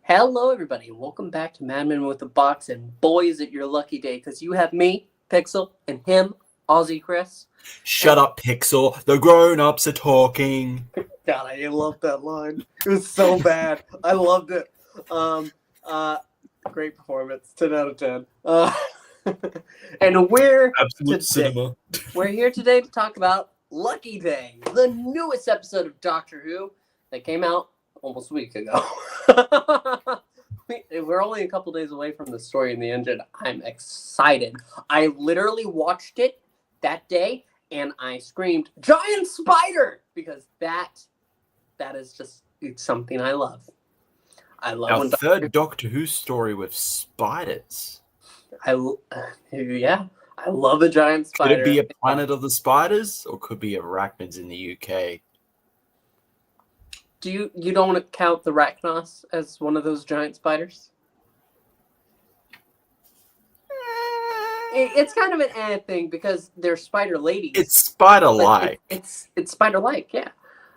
Hello, everybody, and welcome back to Madmen with a Box. And boy, is it your lucky day, because you have me, Pixel, and him, OZChris. Shut up, Pixel. The grown-ups are talking. God, I love that line. It was so bad. I loved it. Great performance. 10 out of 10. And we're Absolute cinema. We're here today to talk about Lucky Day, the newest episode of Doctor Who that came out almost a week ago. We're only a couple days away from the story in the engine. I'm excited. I literally watched it that day and I screamed, "Giant spider!" because that is just, it's something I love. I love our third Doctor Who story with spiders. I love a giant spider. Could it be a Planet of the Spiders, or could be arachnids in the UK? You don't want to count the Arachnos as one of those giant spiders? It's kind of an thing because they're spider ladies. It's spider-like. It's spider-like, yeah.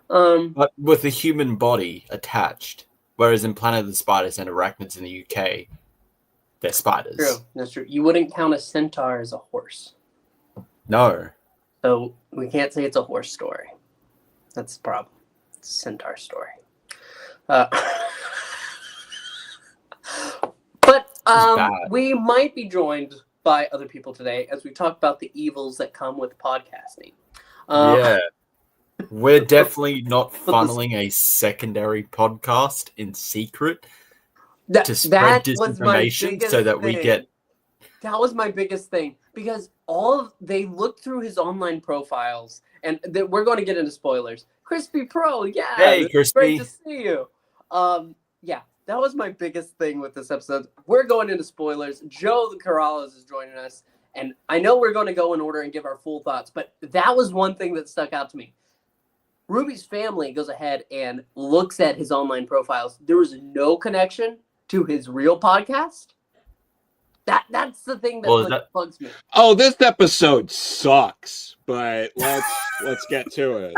But with a human body attached. Whereas in Planet of the Spiders and arachnids in the UK, they're spiders. True, that's true. You wouldn't count a centaur as a horse. No. So we can't say it's a horse story. That's the problem. It's a centaur story. But we might be joined by other people today as we talk about the evils that come with podcasting. Yeah. We're definitely not funneling a secondary podcast in secret to spread disinformation so that we get... That was my biggest thing, because they looked through his online profiles, and we're going to get into spoilers. Crispy Pro, yeah. Hey, Crispy. Great to see you. Yeah, that was my biggest thing with this episode. We're going into spoilers. Joe the Corallos is joining us, and I know we're going to go in order and give our full thoughts, but that was one thing that stuck out to me. Ruby's family goes ahead and looks at his online profiles. There was no connection to his real podcast. That's the thing that bugs me. Oh, this episode sucks, but let's get to it.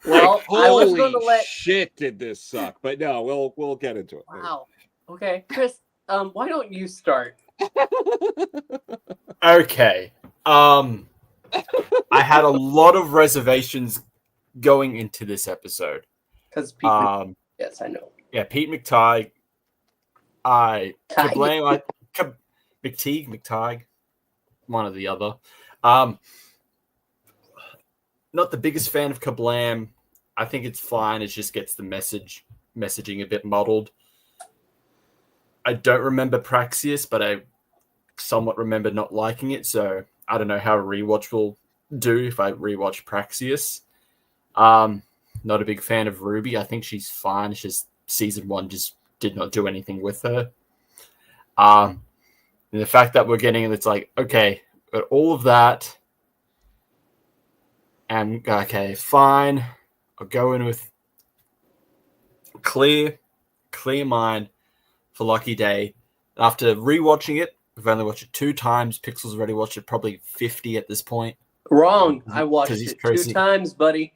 Well, I was going to shit, did this suck? But no, we'll get into it. Wow. Okay, Chris, why don't you start? Okay. I had a lot of reservations going into this episode. Because Pete, yes, I know. Yeah, Pete McTighe. McTighe, one or the other. Not the biggest fan of Kablam. I think it's fine. It just gets the messaging a bit muddled. I don't remember Praxeus, but I somewhat remember not liking it, so I don't know how a rewatch will do if I rewatch Praxeus. Not a big fan of Ruby. I think she's fine. It's just season 1 just did not do anything with her. And the fact that we're getting it's like, okay, but all of that, and okay, fine. I'll go in with clear mind for Lucky Day. After rewatching it, we've only watched it 2 times. Pixel's already watched it probably 50 at this point. Wrong. I watched it crazy. 2 times, buddy.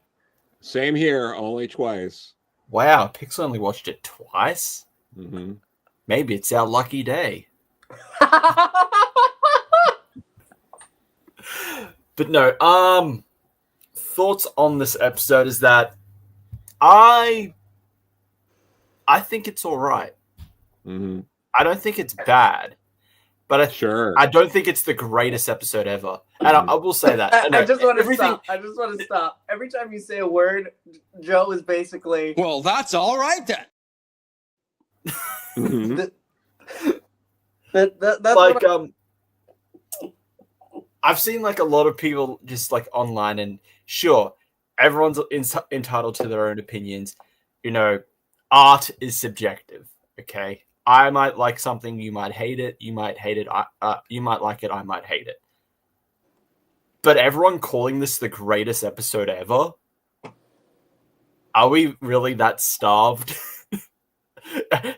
Same here, only twice. Wow, Pixel only watched it twice? Mm-hmm. Maybe it's our lucky day. But no, thoughts on this episode is that I think it's all right. Mm-hmm. I don't think it's bad, but I don't think it's the greatest episode ever. And I will say that. I just want to stop. Every time you say a word, Joe is basically... Well, that's all right then. That's like, I've seen like a lot of people just like online, and sure, everyone's entitled to their own opinions. You know, art is subjective. Okay, I might like something, you might hate it. You might hate it. You might like it. I might hate it. But everyone calling this the greatest episode ever? Are we really that starved?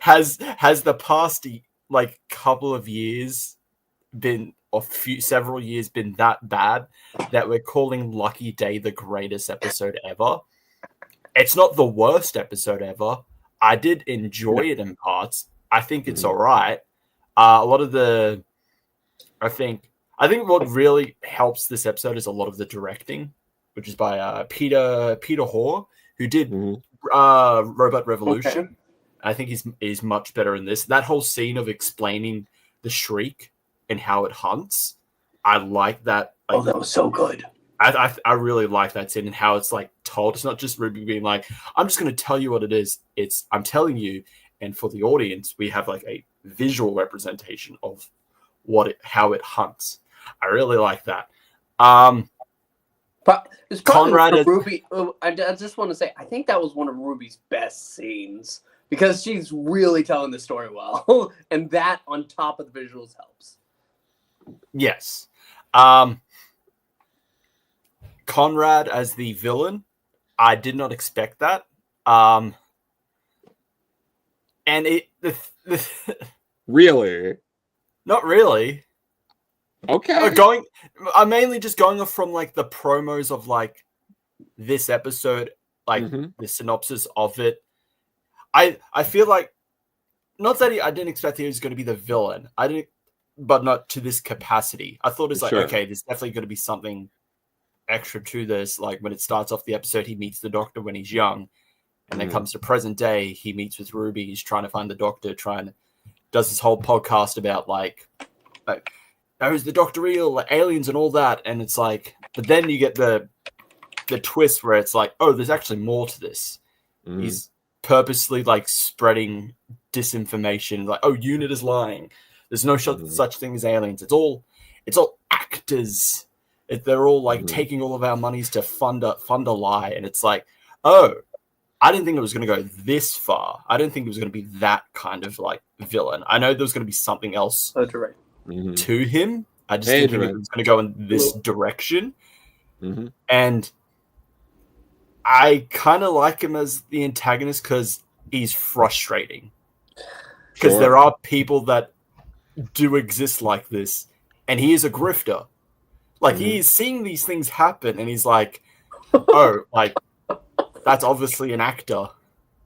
has the past like couple of years been or several years been that bad that we're calling Lucky Day the greatest episode ever. It's not the worst episode ever. I did enjoy it in parts. I think it's all right. A lot of the, I think what really helps this episode is a lot of the directing, which is by Peter Hoare, who did Robot Revolution. Okay. I think he's much better in this. That whole scene of explaining the shriek and how it hunts, I like that. Like, That was so good. I really like that scene and how it's like told. It's not just Ruby being like, I'm just going to tell you what it is. It's I'm telling you, and for the audience, we have like a visual representation of how it hunts. I really like that. But it's Conrad probably Ruby. I just want to say, I think that was one of Ruby's best scenes because she's really telling the story well, and that on top of the visuals helps. Yes. Conrad as the villain, I did not expect that. And Really? Not really. Okay. I'm mainly just going off from like the promos of like this episode, like the synopsis of it. I feel like not that I didn't expect he was going to be the villain. I didn't, but not to this capacity. I thought it's like, okay, there's definitely going to be something extra to this. Like when it starts off the episode, he meets the doctor when he's young, and then comes to present day, he meets with Ruby. He's trying to find the doctor, does this whole podcast about like is the doctor real, like aliens and all that. And it's like, but then you get the twist where it's like, oh, there's actually more to this. He's purposely like spreading disinformation, like, oh, UNIT is lying. There's no such thing as aliens. It's all actors. They're all like taking all of our monies to fund a lie. And it's like, oh, I didn't think it was going to go this far. I didn't think it was going to be that kind of like villain. I know there was going to be something else to him. I just didn't think it was going to go in this direction. And I kind of like him as the antagonist because he's frustrating. Because there are people that do exist like this, and he is a grifter. Like he is seeing these things happen, and he's like, "Oh, like that's obviously an actor."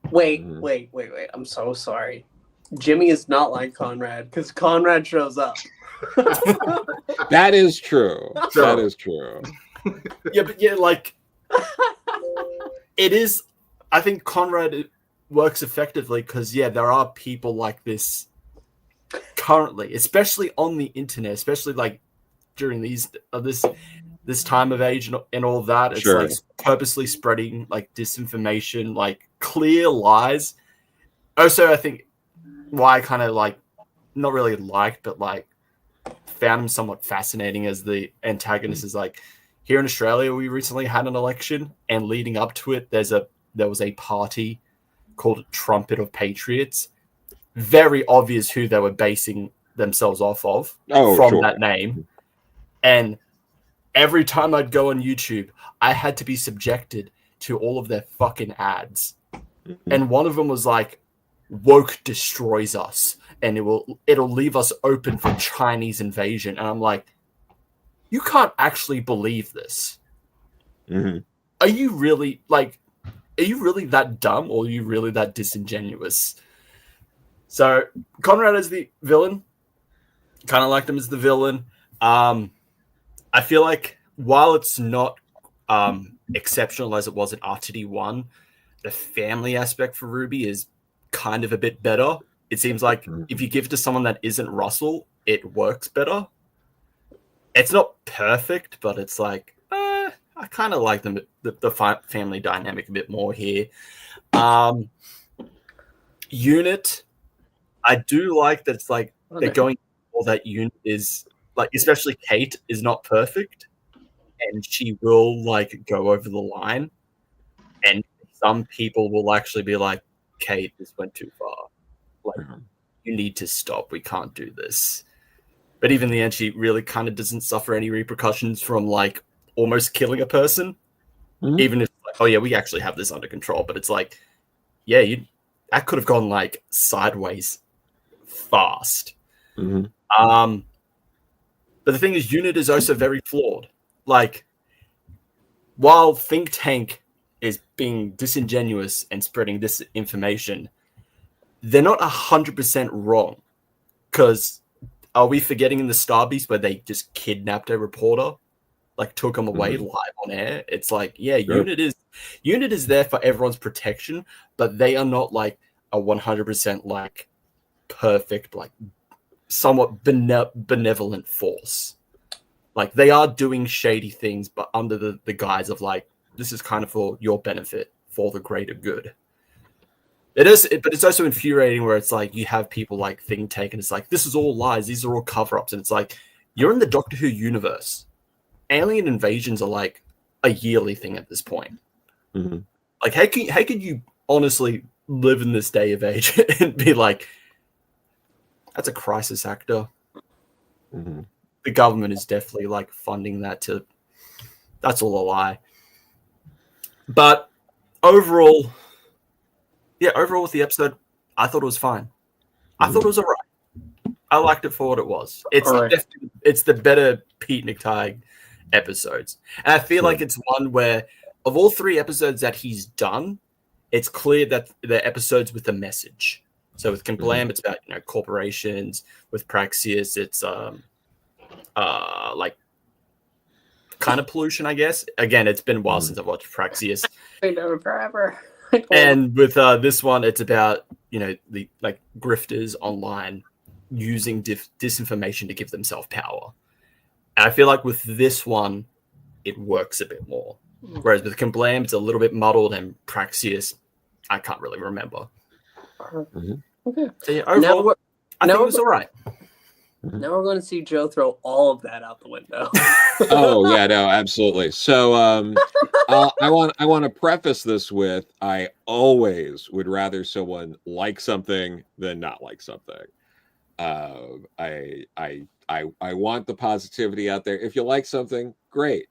Wait! I'm so sorry. Jimmy is not like Conrad because Conrad shows up. That is true. That is true. Yeah, but yeah, like it is. I think Conrad works effectively because there are people like this currently, especially on the internet, especially like during this time of age and all that. It's like purposely spreading like disinformation, like clear lies. Also, I think why I kind of like not really liked, but like found him somewhat fascinating as the antagonist is like here in Australia, we recently had an election, and leading up to it, there was a party called Trumpet of Patriots. Very obvious who they were basing themselves off of from that name. And every time I'd go on YouTube, I had to be subjected to all of their fucking ads. And one of them was like, woke destroys us, and it'll leave us open for Chinese invasion. And I'm like, you can't actually believe this. Are you really that dumb, or are you really that disingenuous? So Conrad as the villain, kind of liked him as the villain. I feel like while it's not exceptional as it was in RTD1, the family aspect for Ruby is kind of a bit better. It seems like if you give it to someone that isn't Russell, it works better. It's not perfect, but it's like I kind of like the family dynamic a bit more here. Unit, I do like that. It's like they're going all that Unit is like, especially Kate is not perfect, and she will like go over the line, and some people will actually be like, Kate, this went too far. Like, you need to stop. We can't do this. But even in the end, she really kind of doesn't suffer any repercussions from like almost killing a person. Even if, like, oh yeah, we actually have this under control. But it's like, yeah, that could have gone like sideways fast. But But the thing is, Unit is also very flawed. Like, while Think Tank is being disingenuous and spreading this information, they're not 100% wrong. Because are we forgetting in the Star Beast where they just kidnapped a reporter, like took him away live on air? It's like, yeah, Sure. Unit is there for everyone's protection, but they are not like a 100% like perfect, like somewhat benevolent force. Like, they are doing shady things, but under the guise of like, this is kind of for your benefit, for the greater good. But it's also infuriating where it's like you have people like Think Tank, and it's like, this is all lies, these are all cover-ups, and it's like, you're in the Doctor Who universe. Alien invasions are like a yearly thing at this point. Like, how can you honestly live in this day of age and be like, that's a crisis actor? The government is definitely like funding that to. That's all a lie. But overall with the episode, I thought it was fine. I thought it was alright. I liked it for what it was. It's the better Pete McTighe episodes, and I feel like it's one where, of all 3 episodes that he's done, it's clear that they're episodes with a message. So with Kablam, it's about corporations. With Praxius, it's like kind of pollution, I guess. Again, it's been a while since I've watched Praxius. I know forever. And with this one, it's about the like grifters online using disinformation to give themselves power. And I feel like with this one, it works a bit more. Whereas with Kablam, it's a little bit muddled, and Praxius, I can't really remember. Okay. So yeah, overall, I think it was all right. Now we're going to see Joe throw all of that out the window. Oh yeah, no, absolutely. So I want to preface this with, I always would rather someone like something than not like something. I want the positivity out there. If you like something, great.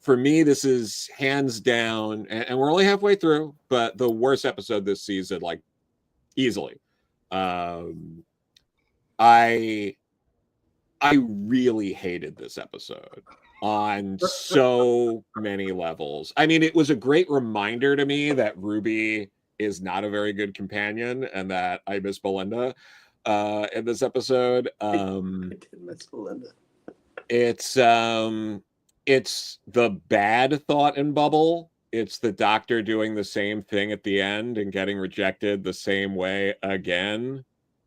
For me, this is hands down, and we're only halfway through, but the worst episode this season, like easily. I really hated this episode on so many levels. I mean, it was a great reminder to me that Ruby is not a very good companion, and that I miss Belinda in this episode. I did miss Belinda. It's the bad thought in Bubble. It's the Doctor doing the same thing at the end and getting rejected the same way again.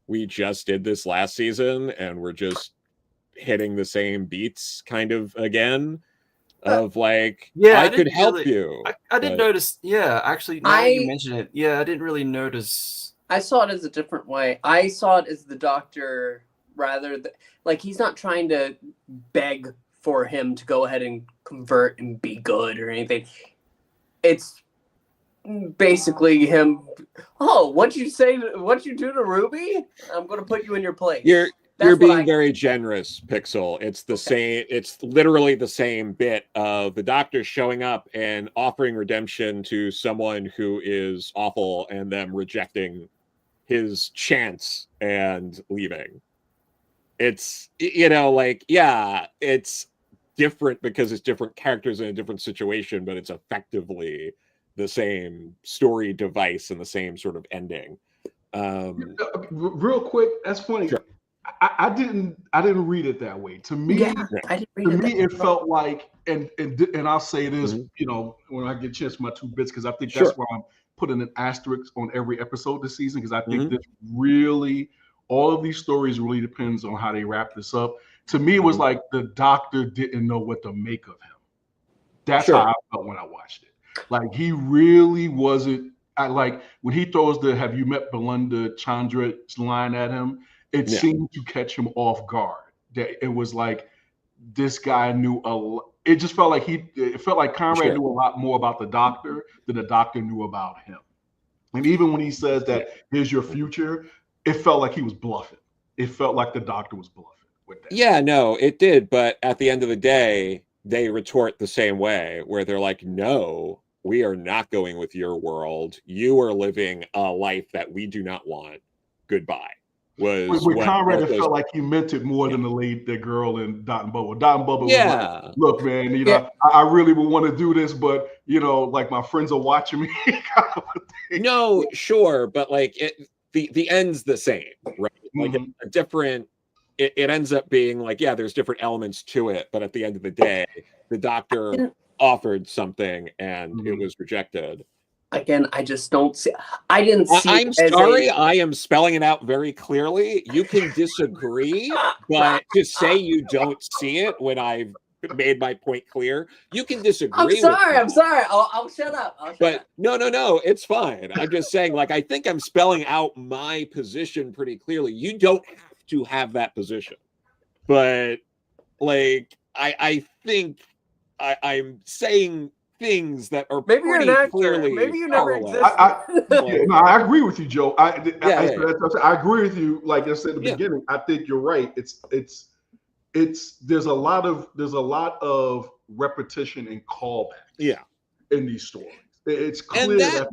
We just did this last season, and we're just hitting the same beats kind of again. Of like, yeah, I could help you. I didn't notice. Yeah, actually, now you mention it, yeah, I didn't really notice. I saw it as a different way. I saw it as the Doctor rather like, he's not trying to beg for him to go ahead and convert and be good or anything. It's basically him. Oh, what'd you do to Ruby? I'm going to put you in your place. You're being very generous, Pixel. It's the same. It's literally the same bit of the Doctor showing up and offering redemption to someone who is awful, and them rejecting his chance and leaving. It's, it's different because it's different characters in a different situation, but it's effectively the same story device and the same sort of ending. Real quick, that's funny. Sure. I didn't read it that way. To me, it felt like, and I'll say this, when I get a chance for my 2 bits, because I think that's why I'm putting an asterisk on every episode this season, because I think this really, all of these stories really depends on how they wrap this up. To me, it was like the Doctor didn't know what to make of him. That's how I felt when I watched it. Like, he really wasn't. Like, when he throws the "Have you met Belinda Chandra" line at him, it seemed to catch him off guard. That it was like, this guy knew a lot. It just felt like it felt like Conrad knew a lot more about the Doctor than the Doctor knew about him. And even when he says that, "Here's your future," it felt like he was bluffing. It felt like the Doctor was bluffing with that. Yeah, no, it did. But at the end of the day, they retort the same way, where they're like, no, we are not going with your world. You are living a life that we do not want. Goodbye. was with what Conrad, it those, felt like he meant it more than the girl in Dot and Bubble. Dot and Bubble was like, look, man, I really would want to do this, but like my friends are watching me. Kind of a thing. No, sure, but like the end's the same, right? Like a different. It ends up being like, yeah, there's different elements to it, but at the end of the day, the doctor offered something and it was rejected. Again, I just don't see. I didn't see. I'm sorry, I am spelling it out very clearly. You can disagree, but to say you don't see it when I've made my point clear, you can disagree. I'm sorry. I'll shut up. No, it's fine. I'm just saying, like, I think I'm spelling out my position pretty clearly. You don't have to have that position, but like, I think I'm saying things that are maybe pretty you're an actor. clearly Maybe you never existed. I agree with you, Joe. I agree with you. Like I said at the beginning, I think you're right. There's a lot of repetition and callback. In these stories, it's clear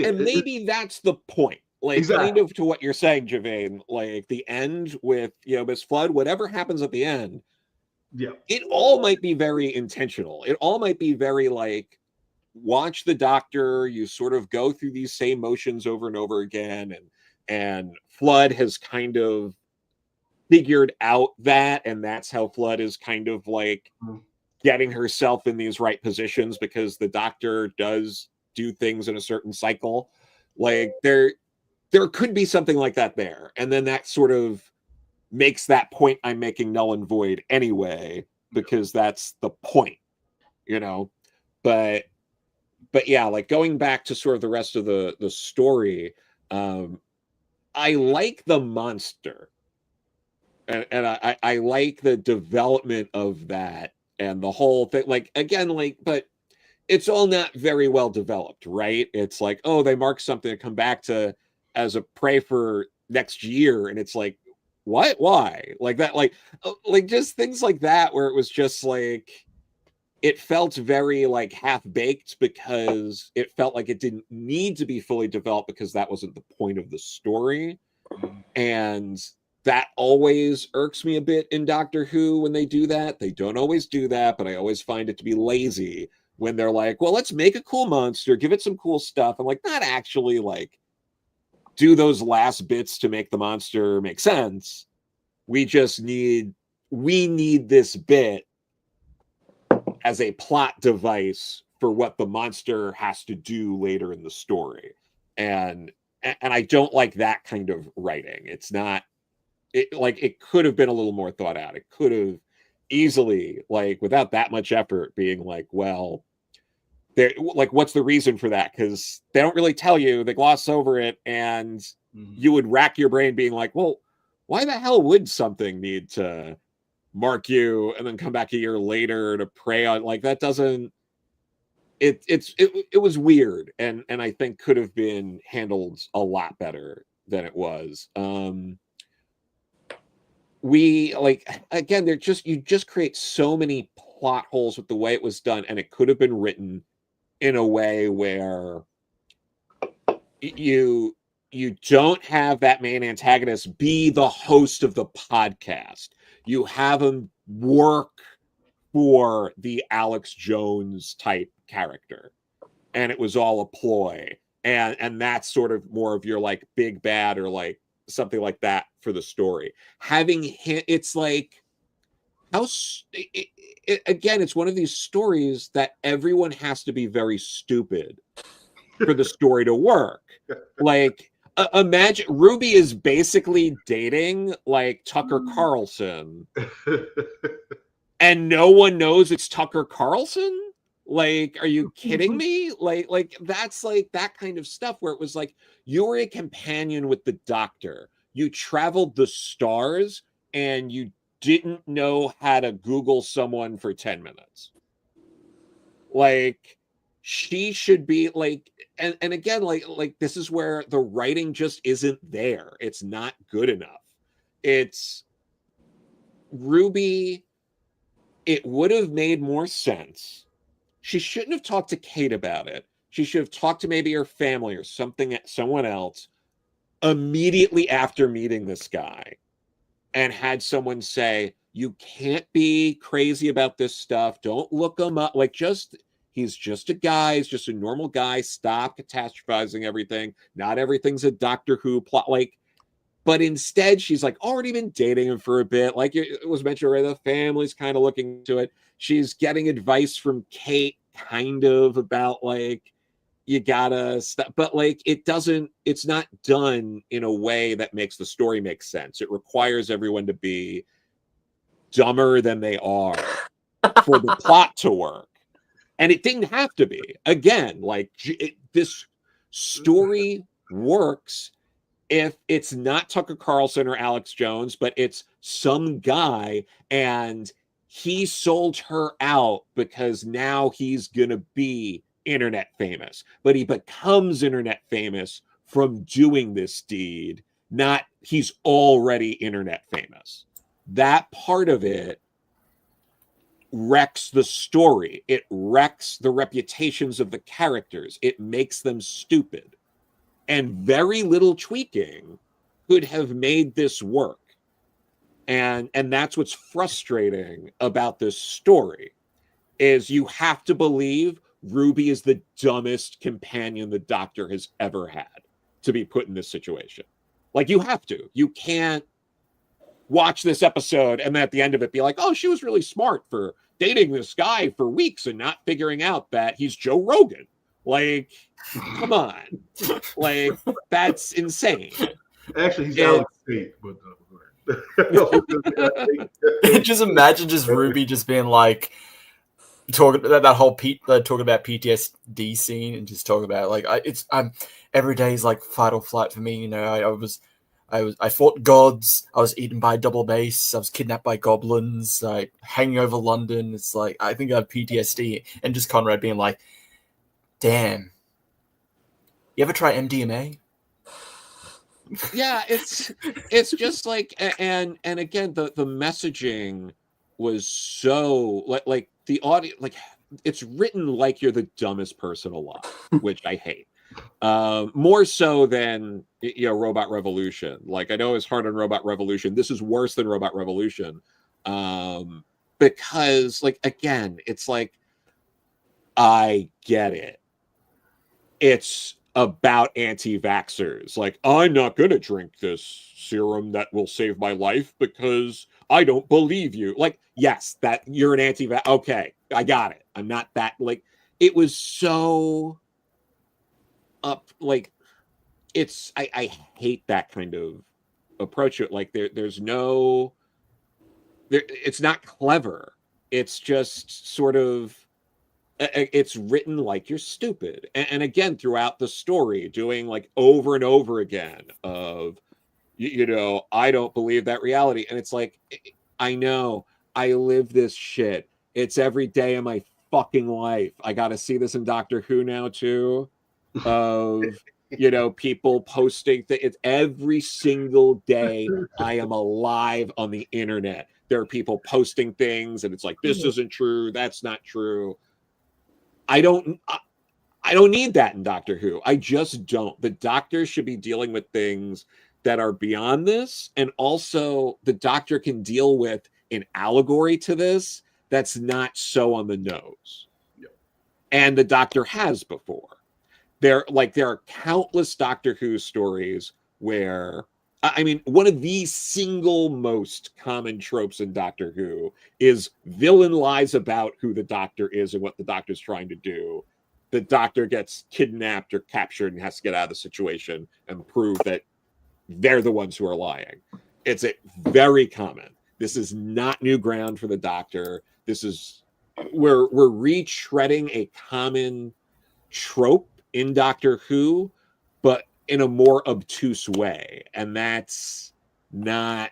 and maybe that's the point. Like, kind of to what you're saying, Gevain. Like the end with Miss Flood, whatever happens at the end. It all might be very intentional. It all might be very like, watch the doctor. You sort of go through these same motions over and over again, and Flood has kind of figured out that, and that's how Flood is kind of like getting herself in these right positions because the doctor does do things in a certain cycle. Like there could be something like that there, and then that sort of makes that point I'm making null and void anyway, because that's the point, but yeah, like going back to sort of the rest of the story, I like the monster and I like the development of that and the whole thing, like, again, like, but it's all not very well developed, right? It's like, oh, they mark something to come back to as a prey for next year, and it's like, what? Why? Like that, like just things like that, where it was just like, it felt very like half-baked because it felt like it didn't need to be fully developed because that wasn't the point of the story. And that always irks me a bit in Doctor Who when they do that. They don't always do that, but I always find it to be lazy when they're like, well, let's make a cool monster, give it some cool stuff, and like not actually like do those last bits to make the monster make sense. We need this bit as a plot device for what the monster has to do later in the story. And I don't like that kind of writing. It's not, it could have been a little more thought out. It could have easily, like, without that much effort, being like, well, like, what's the reason for that? Because they don't really tell you. They gloss over it, and you would rack your brain being like, well, why the hell would something need to mark you and then come back a year later to prey on? Like, that doesn't, it was weird, and I think could have been handled a lot better than it was. We, like, again, you just create so many plot holes with the way it was done, and it could have been written in a way where you don't have that main antagonist be the host of the podcast. You have him work for the Alex Jones type character, and it was all a ploy, and that's sort of more of your like big bad or like something like that for the story. Having him, it's like, again, it's one of these stories that everyone has to be very stupid for the story to work. Like, imagine Ruby is basically dating like Tucker Carlson, and no one knows it's Tucker Carlson. Like, are you kidding me? Like that's like that kind of stuff where it was like, you were a companion with the doctor. You traveled the stars, and you didn't know how to Google someone for 10 minutes. Like, she should be like, and again, like this is where the writing just isn't there. It's not good enough. It's Ruby. It would have made more sense. She shouldn't have talked to Kate about it. She should have talked to maybe her family or someone else. immediately after meeting this guy and had someone say, you can't be crazy about this stuff. Don't look him up. Like, he's just a guy. He's just a normal guy. Stop catastrophizing everything. Not everything's a Doctor Who plot. Like, but instead, she's like already been dating him for a bit. Like it was mentioned already, the family's kind of looking into it. She's getting advice from Kate, kind of about like, you gotta stop. But like, it's not done in a way that makes the story make sense. It requires everyone to be dumber than they are for the plot to work. And it didn't have to be. Again, like this story works if it's not Tucker Carlson or Alex Jones, but it's some guy and he sold her out because now he's going to be internet famous. But he becomes internet famous from doing this deed, not he's already internet famous. That part of it wrecks the story. It wrecks the reputations of the characters. It makes them stupid. And very little tweaking could have made this work. And that's what's frustrating about this story, is you have to believe Ruby is the dumbest companion the Doctor has ever had to be put in this situation. Like, you have to. You can't watch this episode and then at the end of it be like, oh, she was really smart for dating this guy for weeks and not figuring out that he's Joe Rogan. Like, come on. Like, that's insane. Actually, he's Alex Tate, but just imagine just Ruby just being like talking that whole talking about PTSD scene and just talking about like I'm every day is like fight or flight for me. You know, I fought gods. I was eaten by a double bass. I was kidnapped by goblins. Like hanging over London. It's like I think I have PTSD. And just Conrad being like, "Damn, you ever try MDMA?" Yeah, it's just like, and again, the messaging was so like the audio, like it's written like you're the dumbest person alive, which I hate. More so than Robot Revolution. Like, I know it's hard on Robot Revolution. This is worse than Robot Revolution, because like again, it's like I get it. It's about anti-vaxxers. Like, I'm not gonna drink this serum that will save my life because I don't believe you. Like, yes, that you're an anti-vax. Okay, I got it. I'm not that. Like, it was so up. Like, it's I hate that kind of approach to it. Like, there's no. It's not clever. It's just sort of. It's written like you're stupid. And again, throughout the story, doing like over and over again of, I don't believe that reality. And it's like, I know, I live this shit. It's every day of my fucking life. I got to see this in Doctor Who now too, of, people posting it's every single day I am alive on the internet. There are people posting things and it's like, this isn't true. That's not true. I don't need that in Doctor Who. I just don't. The Doctor should be dealing with things that are beyond this. And also the Doctor can deal with an allegory to this that's not so on the nose. Yep. And the Doctor has before. There are countless Doctor Who stories where, I mean, one of the single most common tropes in Doctor Who is villain lies about who the Doctor is and what the Doctor's trying to do. The Doctor gets kidnapped or captured and has to get out of the situation and prove that they're the ones who are lying. It's very common. This is not new ground for the Doctor. We're retreading a common trope in Doctor Who, but in a more obtuse way. And that's not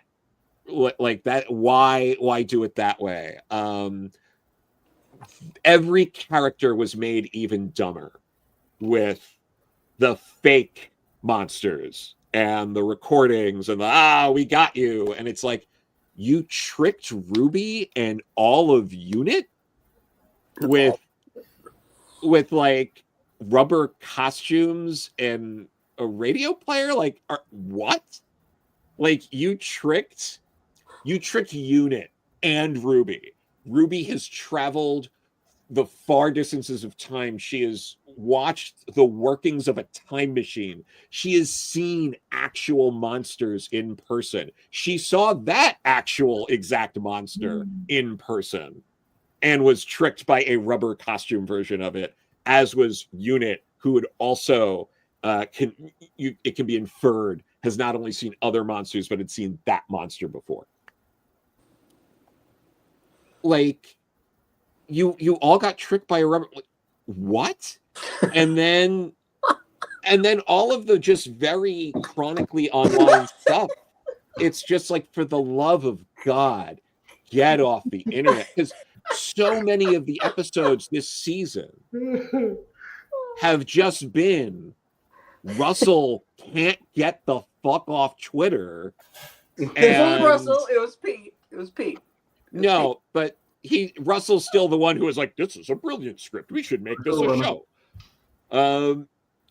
like that. Why do it that way? Every character was made even dumber with the fake monsters and the recordings and we got you. And it's like, you tricked Ruby and all of UNIT with like rubber costumes and radio player? Like, what? Like, you tricked Unit and Ruby. Ruby has traveled the far distances of time. She has watched the workings of a time machine. She has seen actual monsters in person. She saw that actual exact monster in person and was tricked by a rubber costume version of it, as was Unit, who would also, it can be inferred, has not only seen other monsters, but had seen that monster before. Like, you all got tricked by a rubber. Like, what? And then all of the just very chronically online stuff. It's just like, for the love of God, get off the internet. Because so many of the episodes this season have just been Russell can't get the fuck off Twitter. It wasn't Russell. It was Pete. No, but Russell's still the one who was like, this is a brilliant script. We should make this a show.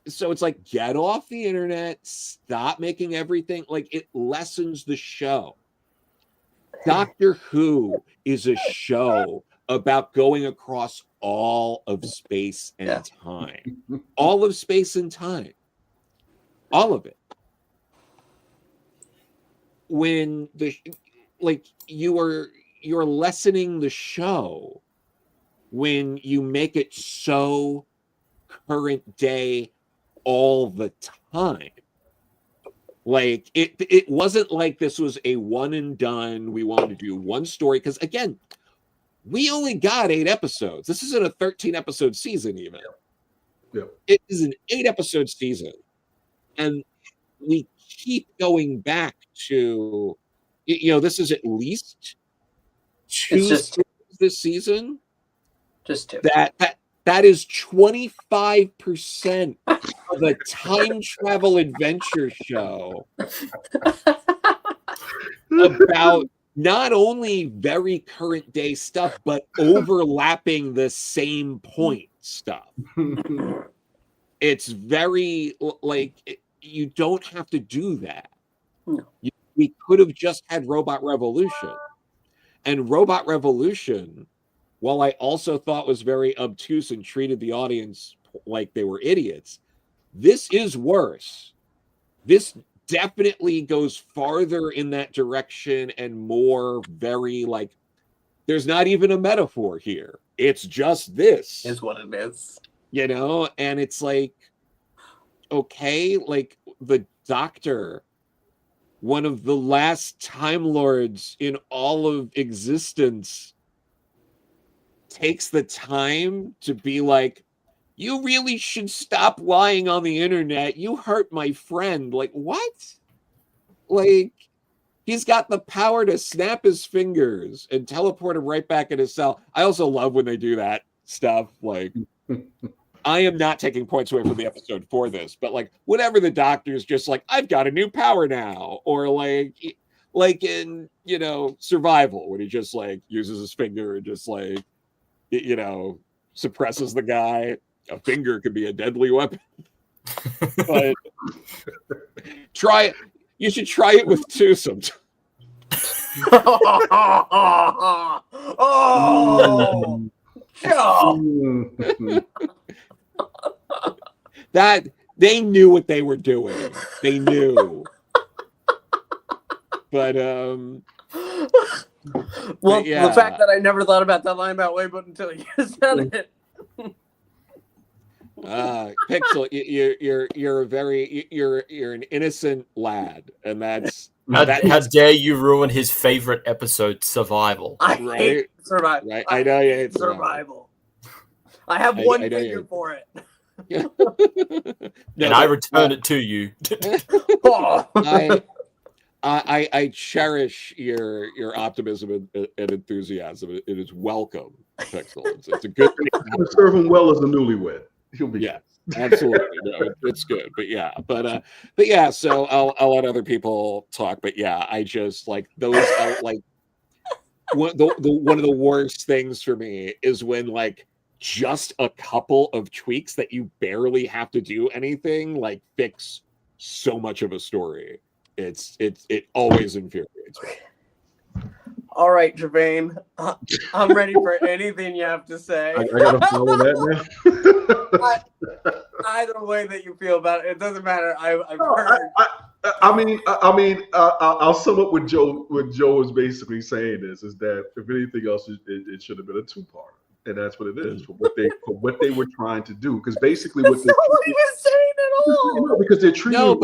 So it's like, get off the internet. Stop making everything. Like, it lessens the show. Doctor Who is a show about going across all of space and time. All of space and time. All of it. When you're lessening the show when you make it so current day all the time. Like, it wasn't like this was a one and done. We wanted to do one story, because again, we only got 8 episodes. This isn't a 13 episode season even. Yeah. It is an 8 episode season, and we keep going back to, this is at least 2 this season. Just 2. That is 25% of a time travel adventure show about not only very current day stuff, but overlapping the same point stuff. It's very, like, you don't have to do that. No. We could have just had Robot Revolution. And Robot Revolution, while I also thought was very obtuse and treated the audience like they were idiots, this is worse. This definitely goes farther in that direction and more very, like, there's not even a metaphor here. It's just this. Is what it is. And it's like, okay, like, the Doctor, one of the last Time Lords in all of existence, takes the time to be like, you really should stop lying on the internet. You hurt my friend. Like, what? Like, he's got the power to snap his fingers and teleport him right back in his cell. I also love when they do that stuff. Like, I am not taking points away from the episode for this, but like, whenever the Doctor's just like, I've got a new power now, or like in, Survival, when he just like uses his finger and just like, suppresses the guy. A finger could be a deadly weapon. But try it. You should try it with 2 sometimes. Oh, Joe. That they knew what they were doing. They knew. But well, the fact that I never thought about that line about Weibo until you said it. Pixel, you're an innocent lad, and that's how dare you ruin his favorite episode, Survival? I hate Survival. Right? I know you hate Survival. I have one finger for it. And I return it to you. I cherish your optimism and enthusiasm. It is welcome, Pixel. It's a good thing. Serve him well as a newlywed. He'll be absolutely. No, it's good. But yeah. So I'll let other people talk. But yeah, I just like those. Like one of the worst things for me is when like just a couple of tweaks that you barely have to do anything, like fix so much of a story. It always infuriates me. All right, Gevain, I'm ready for anything you have to say. I gotta follow that now. Either way that you feel about it, it doesn't matter. I've No, heard. I'll sum up what Joe was basically saying is that if anything else, it should have been a two-parter, and that's what it is for what they were trying to do. Because basically, That's not what he was saying at all. Because they're treating,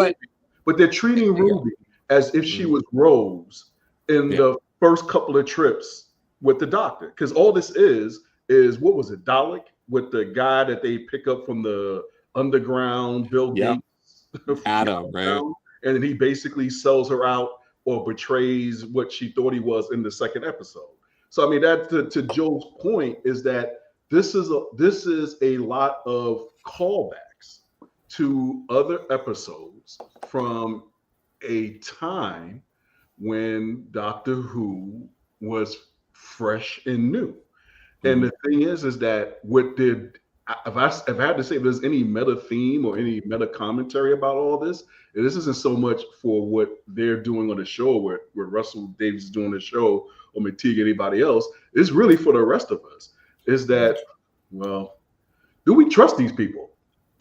but they're treating Ruby as if she was Rose in the first couple of trips with the Doctor. Because all this is what was it, Dalek, with the guy that they pick up from the underground Bill Gates, Adam, right? And then he basically sells her out or betrays what she thought he was in the second episode. So I mean, that to Joe's point is that this is a lot of callbacks to other episodes from a time when Doctor Who was fresh and new. And the thing is that if I had to say if there's any meta theme or any meta commentary about all this, and this isn't so much for what they're doing on the show, where Russell Davies is doing the show, or McTeague, anybody else, it's really for the rest of us. Is that, well, do we trust these people?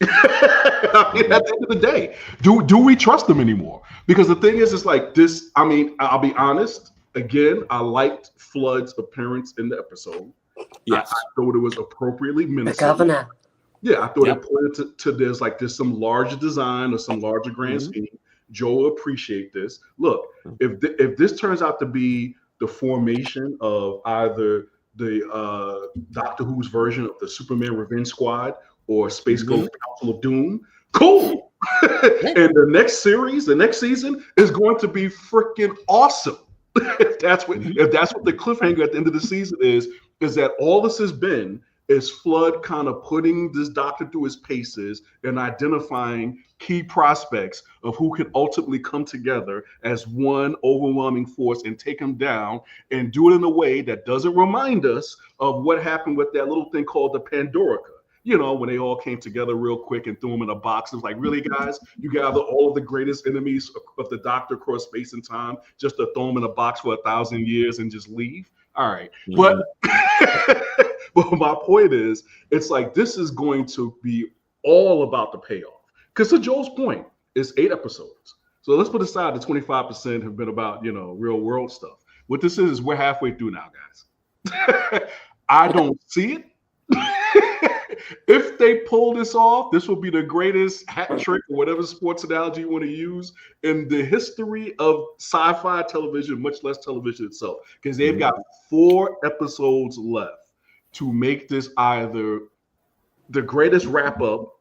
I mean, at the end of the day, do we trust them anymore? Because the thing is, it's like this. I mean, I'll be honest. Again, I liked Flood's appearance in the episode. Yes, I thought it was appropriately menacing. The Governor. Yeah, I thought it pointed to there's some larger design or some larger grand scheme. Joe will appreciate this. Look, if this turns out to be the formation of either the Doctor Who's version of the Superman Revenge Squad or Space Ghost Council of Doom, cool. And the next season is going to be freaking awesome. if that's what the cliffhanger at the end of the season is that all this has been is Flood kind of putting this Doctor through his paces and identifying key prospects of who can ultimately come together as one overwhelming force and take him down, and do it in a way that doesn't remind us of what happened with that little thing called the Pandorica. You know, when they all came together real quick and threw them in a box. It was like, really, guys? You gather all of the greatest enemies of the Doctor across space and time just to throw them in a box for 1,000 years and just leave? All right. But my point is, it's like this is going to be all about the payoff. Because to Joel's point, it's 8 episodes. So let's put aside the 25% have been about, real world stuff. What this is we're halfway through now, guys. I don't see it. If they pull this off, this will be the greatest hat trick or whatever sports analogy you want to use in the history of sci-fi television, much less television itself. Because they've got 4 episodes left to make this either the greatest wrap-up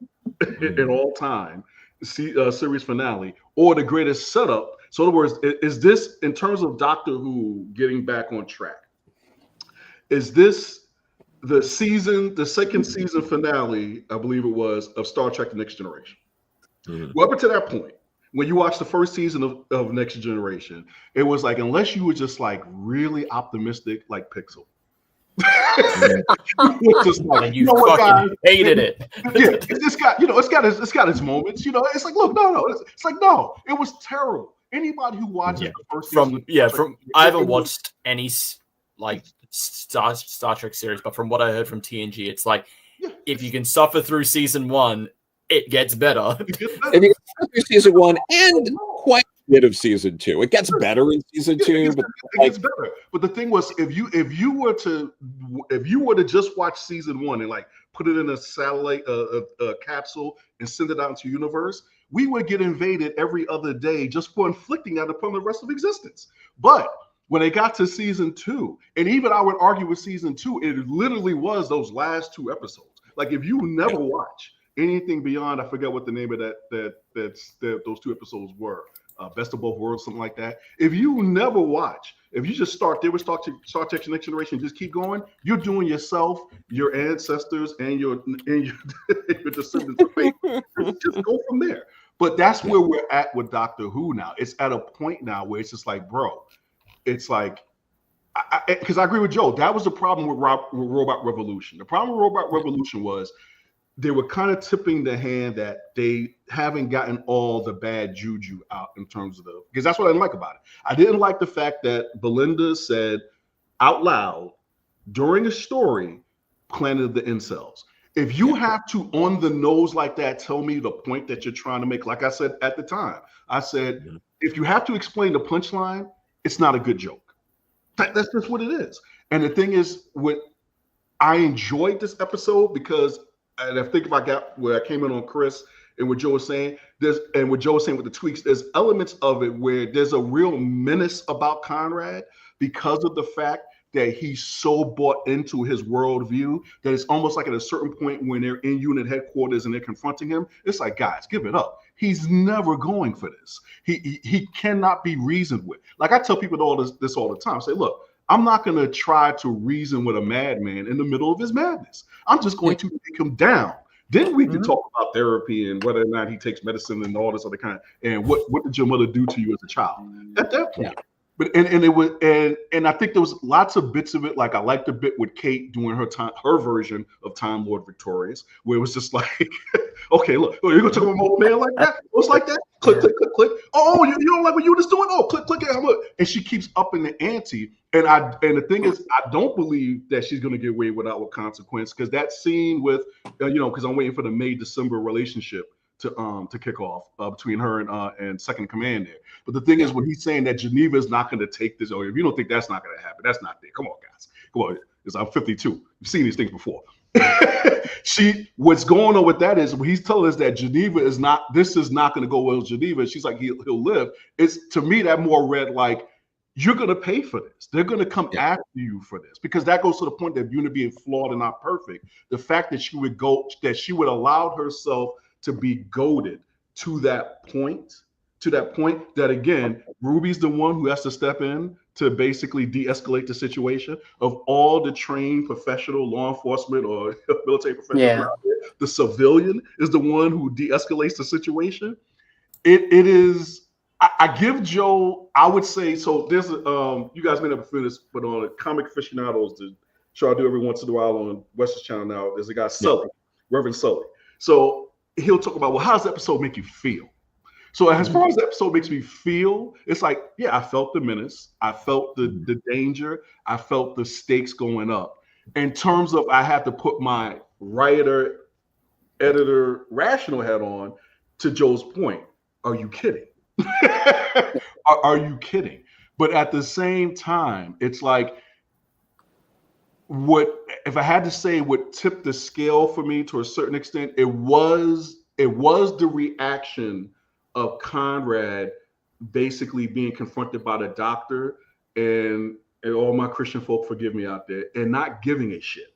in all time, series finale, or the greatest setup. So in other words, is this, in terms of Doctor Who getting back on track, is this the second season finale, I believe it was, of Star Trek The Next Generation? Well, up to that point, when you watch the first season of Next Generation, it was like, unless you were just like really optimistic like Pixel. Just like, and you fucking hated it. Yeah, it's got its moments. It's like, look, no. It's like, no, it was terrible. Anybody who watches the first season, I haven't watched any like Star Trek series, but from what I heard from TNG, it's like if you can suffer through season 1, it gets better. If you can suffer through season 1 and quite a bit of season 2, it gets better in season 2. It gets better. But the thing was, if you were to just watch season 1 and like put it in a satellite a capsule and send it out into the universe, we would get invaded every other day just for inflicting that upon the rest of existence. But when they got to season 2, and even I would argue with season 2, it literally was those last 2 episodes. Like if you never watch anything beyond, I forget what the name of those 2 episodes were, Best of Both Worlds, something like that. If you never watch, if you just start there with Star Trek Next Generation, just keep going, you're doing yourself, your ancestors, and your descendants of faith. Just go from there. But that's where we're at with Doctor Who now. It's at a point now where it's just like, bro, it's like, because I agree with Joe. That was the problem with Robot Revolution. The problem with Robot Revolution was they were kind of tipping the hand that they haven't gotten all the bad juju out in terms of because that's what I didn't like about it. I didn't like the fact that Belinda said out loud during a story, Planet of the Incels. If you have to on the nose like that, tell me the point that you're trying to make. Like I said at the time, I said, if you have to explain the punchline, it's not a good joke. That's just what it is. And the thing is, I enjoyed this episode because, and I think if I got where I came in on Chris and what Joe was saying, and what Joe was saying with the tweaks, there's elements of it where there's a real menace about Conrad because of the fact that he's so bought into his worldview that it's almost like at a certain point when they're in unit headquarters and they're confronting him, it's like, guys, give it up. He's never going for this. He cannot be reasoned with. Like I tell people this all the time. I say, look, I'm not going to try to reason with a madman in the middle of his madness. I'm just going to take him down. Then we can talk about therapy and whether or not he takes medicine and all this other kind. And what did your mother do to you as a child? At that point. But it was and I think there was lots of bits of it. Like I liked the bit with Kate doing her version of Time Lord Victorious, where it was just like, okay, look, you're gonna talk about my old man like that? It's like that. Click, click, click, click. Oh, you don't like what you was doing? Oh, click, click. And she keeps upping the ante. And the thing is, I don't believe that she's gonna get away without consequence because that scene with, because I'm waiting for the May-December relationship to kick off between her and second command there. But the thing is, when he's saying that Geneva is not going to take this, or if you don't think that's not going to happen, that's not there. Come on, guys. Come on. Because I'm 52. You've seen these things before. What's going on with that is when he's telling us that this is not going to go well with Geneva. She's like, he'll live. It's to me that more read like, you're going to pay for this. They're going to come after you for this because that goes to the point that unit being flawed and not perfect. The fact that she would allow herself to be goaded to that point that again, Ruby's the one who has to step in to basically de-escalate the situation. Of all the trained professional law enforcement or military professionals out there, the civilian is the one who de-escalates the situation. It is, I give Joe, I would say, so there's you guys may never feel this, but on Comic Aficionados, the show I do every once in a while on Western Channel now, there's a guy, Sully, Reverend Sully. So he'll talk about, well, how does the episode make you feel? So as far as the episode makes me feel, it's like, yeah, I felt the menace. I felt the danger. I felt the stakes going up. In terms of I have to put my writer, editor, rational hat on to Joe's point. Are you kidding? Are you kidding? But at the same time, it's like, if I had to say what tipped the scale for me to a certain extent, it was the reaction of Conrad basically being confronted by the doctor and all my Christian folk forgive me out there and not giving a shit.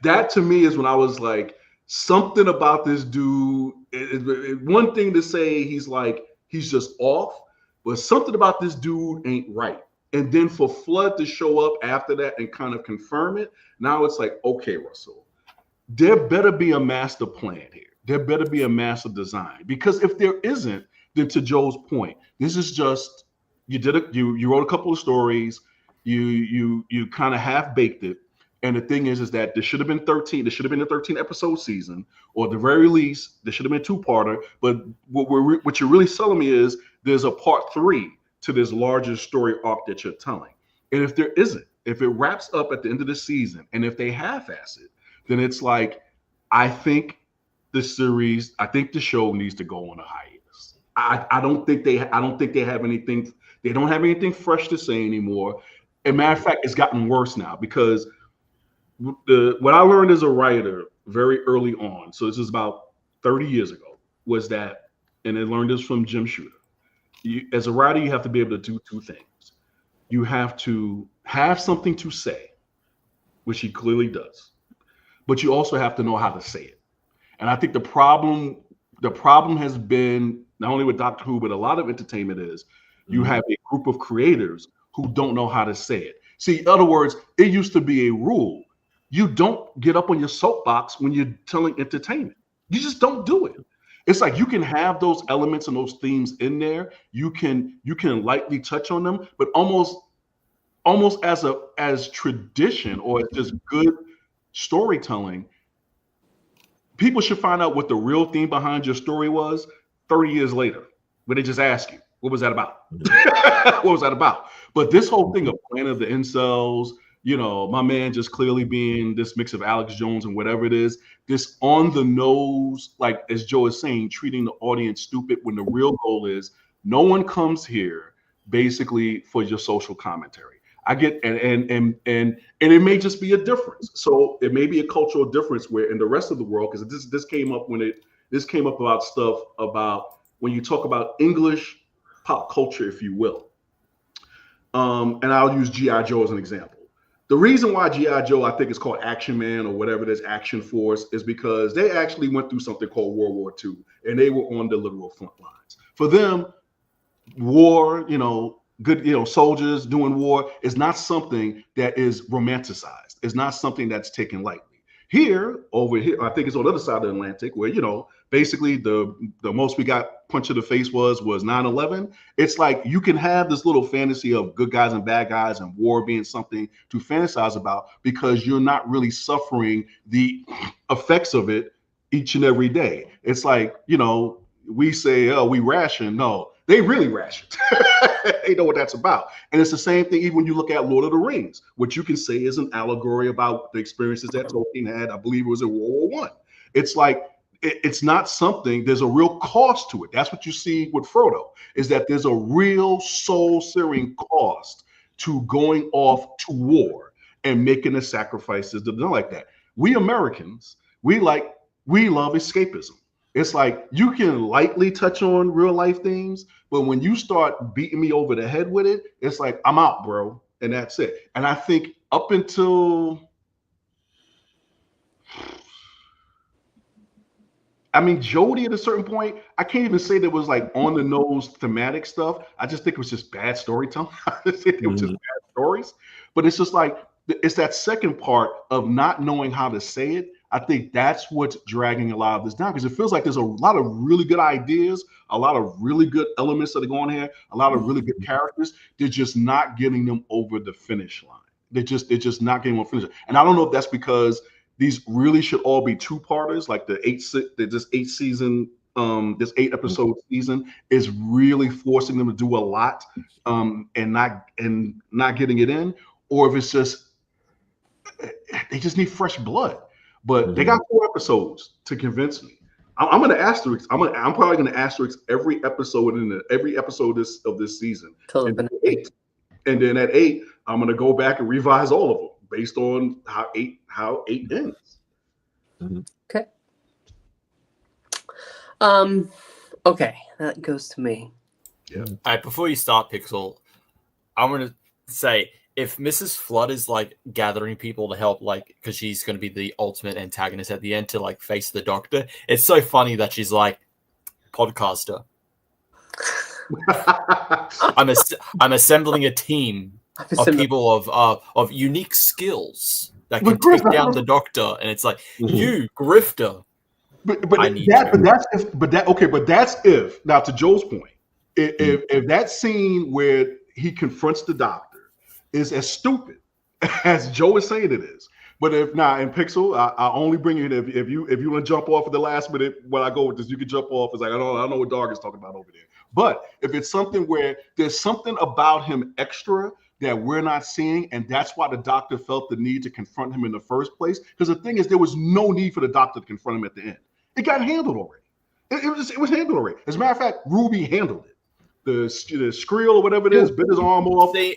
That to me is when I was like, something about this dude. One thing to say he's just off, but something about this dude ain't right. And then for Flood to show up after that and kind of confirm it, now it's like, okay, Russell, there better be a master plan here. There better be a master design. Because if there isn't, then to Joe's point, this is just, you wrote a couple of stories, you kind of half baked it. And the thing is that there should have been 13. There should have been a 13 episode season, or at the very least, there should have been 2-parter. But what you're really selling me is there's a part 3 to this larger story arc that you're telling. And if there isn't, if it wraps up at the end of the season, and if they half-ass it, then it's like, I think the show needs to go on a hiatus. I don't think they have anything. They don't have anything fresh to say anymore. As a matter of fact, it's gotten worse now because what I learned as a writer very early on, so this is about 30 years ago, was that, and I learned this from Jim Shooter. As a writer, you have to be able to do 2 things. You have to have something to say, which he clearly does, but you also have to know how to say it. And I think the problem has been not only with Doctor Who, but a lot of entertainment is you have a group of creators who don't know how to say it. See, in other words, it used to be a rule. You don't get up on your soapbox when you're telling entertainment. You just don't do it. It's like you can have those elements and those themes in there. You can lightly touch on them, but almost as tradition or as just good storytelling, people should find out what the real theme behind your story was 30 years later, when they just ask you, what was that about? What was that about? But this whole thing of Planet of the Incels, you know, my man just clearly being this mix of Alex Jones and whatever it is, this on the nose, like as Joe is saying, treating the audience stupid when the real goal is no one comes here basically for your social commentary. I get and it may just be a difference. So it may be a cultural difference where in the rest of the world, because this came up about stuff about when you talk about English pop culture, if you will. And I'll use G.I. Joe as an example. The reason why G.I. Joe, I think it's called Action Man or whatever it is, Action Force, is because they actually went through something called World War II, and they were on the literal front lines. For them, war, you know, good, you know, soldiers doing war is not something that is romanticized. It's not something that's taken lightly. Over here, I think it's on the other side of the Atlantic, where, you know, basically the most we got punch in the face was 9/11. It's like you can have this little fantasy of good guys and bad guys and war being something to fantasize about because you're not really suffering the effects of it each and every day. It's like, you know, we say, oh, we ration. No, they really ration. They know what that's about. And it's the same thing even when you look at Lord of the Rings, which you can say is an allegory about the experiences that Tolkien had. I believe it was in World War I. It's like, it's not something, there's a real cost to it. That's what you see with Frodo, is that there's a real soul-searing cost to going off to war and making the sacrifices that are like that. We Americans, we love escapism. It's like you can lightly touch on real life things, but when you start beating me over the head with it, it's like, I'm out, bro. And that's it. And I think up until, I mean, Jody at a certain point, I can't even say that was like on the nose thematic stuff. I just think it was just bad storytelling. I just think it was just bad stories. But it's just like, it's that second part of not knowing how to say it. I think that's what's dragging a lot of this down, because it feels like there's a lot of really good ideas, a lot of really good elements that are going here, a lot of really good characters. They're just not getting them over the finish line. They're just not getting them finish. And I don't know if that's because these really should all be two-parters, like this 8-episode season is really forcing them to do a lot and not getting it in, or if it's just they just need fresh blood. But they got 4 episodes to convince me. I'm going to asterisk. I'm probably going to asterisk every episode of this season. And 8, and then at 8, I'm going to go back and revise all of them based on how 8 ends. Okay. Okay, that goes to me. Yeah. All right, before you start, Pixel, I'm going to say, if Mrs. Flood is like gathering people to help, like, because she's going to be the ultimate antagonist at the end to like face the Doctor, it's so funny that she's like, podcaster. I'm assembling a team of people of unique skills that can take down the Doctor, and it's like, you grifter. But that's if, now to Joe's point, if that scene where he confronts the Doctor is as stupid as Joe is saying it is. But if not, in Pixel, I only bring you in if you want to jump off at the last minute when I go with this, you can jump off. It's like, I don't know what Dog is talking about over there. But if it's something where there's something about him extra that we're not seeing, and that's why the Doctor felt the need to confront him in the first place. Because the thing is, there was no need for the Doctor to confront him at the end. It got handled already. It was handled already. As a matter of fact, Ruby handled it. The Skrill or whatever it is, bit his arm off. The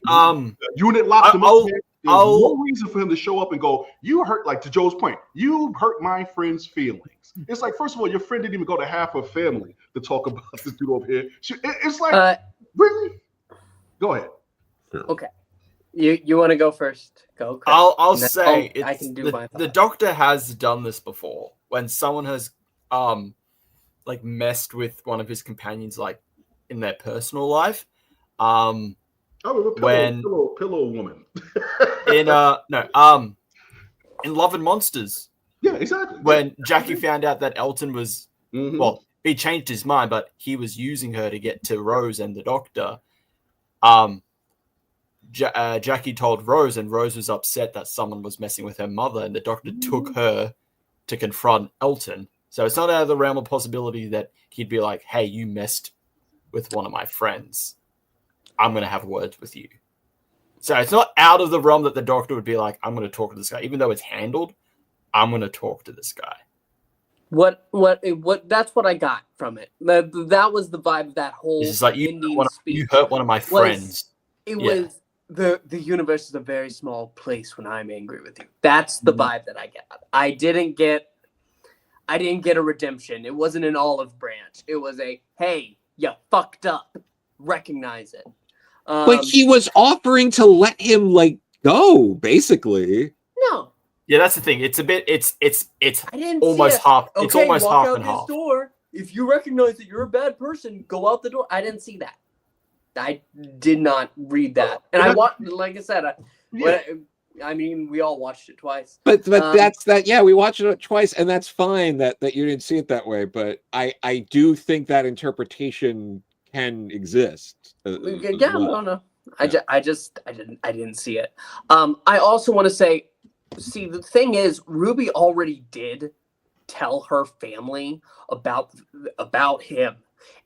unit locked him up. There's no reason for him to show up and go, you hurt, like to Joe's point, you hurt my friend's feelings. It's like, first of all, your friend didn't even go to half her family to talk about this dude over here. It's like, really? Go ahead. Okay. You want to go first? Go. Chris. I'll say I can do my thought. The Doctor has done this before when someone has like messed with one of his companions, like in their personal life. Pillow woman. in Love and Monsters. Yeah, exactly. When Jackie found out that Elton was well, he changed his mind, but he was using her to get to Rose and the Doctor. Jackie told Rose, and Rose was upset that someone was messing with her mother, and the Doctor took her to confront Elton. So it's not out of the realm of possibility that he'd be like, hey, you messed with one of my friends. I'm going to have words with you. So it's not out of the realm that the Doctor would be like, I'm going to talk to this guy. Even though it's handled, I'm going to talk to this guy. What? That's what I got from it. That was the vibe of that whole It's just like, speech. you hurt one of my friends. It was the universe is a very small place when I'm angry with you. That's the vibe that I got. I didn't get a redemption. It wasn't an olive branch. It was a, hey, you fucked up. Recognize it. But he was offering to let him go, basically. No. Yeah, that's the thing. It's a bit. It's I didn't almost half. Okay, it's almost walk half out and this half. door. If you recognize that you're a bad person, go out the door. I didn't see that. I did not read that, and I watched. Like I said, I mean, we all watched it twice. But that's that. Yeah, we watched it twice, and that's fine that you didn't see it that way. But I do think that interpretation can exist. No. I didn't see it. I also want to say, the thing is, Ruby already did tell her family about him.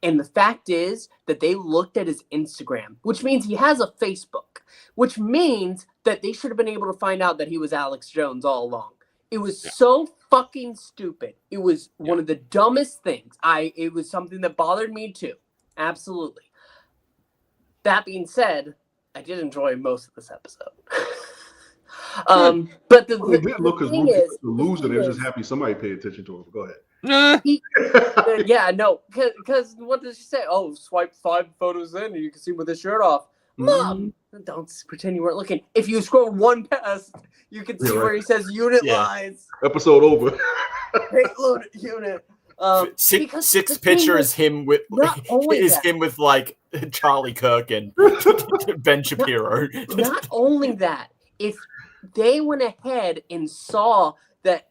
And the fact is that they looked at his Instagram, which means he has a Facebook, which means that they should have been able to find out that he was Alex Jones all along. It was so fucking stupid. It was one of the dumbest things. It was something that bothered me too. Absolutely. That being said, I did enjoy most of this episode. But the didn't look as loser. They're just happy somebody paid attention to him. Go ahead. Because what did she say? Oh, swipe 5 photos in and you can see him with his shirt off. Mom, don't pretend you weren't looking. If you scroll one past, you can see where he says unit lies. Episode over. Hey, unit. Six picture is him with him with like Charlie Kirk and Ben Shapiro. Not only that, if they went ahead and saw that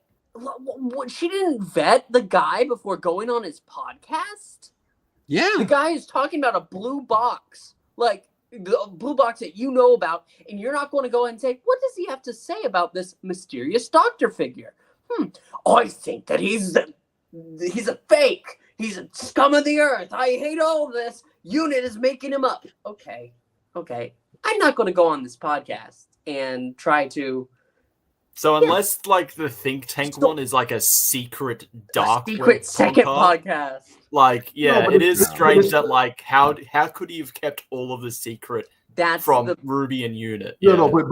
she didn't vet the guy before going on his podcast. Yeah, the guy is talking about a blue box, like the blue box that you know about, and you're not going to go ahead and say, what does he have to say about this mysterious doctor figure? I think that he's a fake. He's a scum of the earth. I hate all of this. Unit is making him up. Okay. I'm not going to go on this podcast and try to. So unless like the think tank one is like a secret second podcast. Like, it is strange that like how could he have kept all of the secret from Ruby and Unit? No, but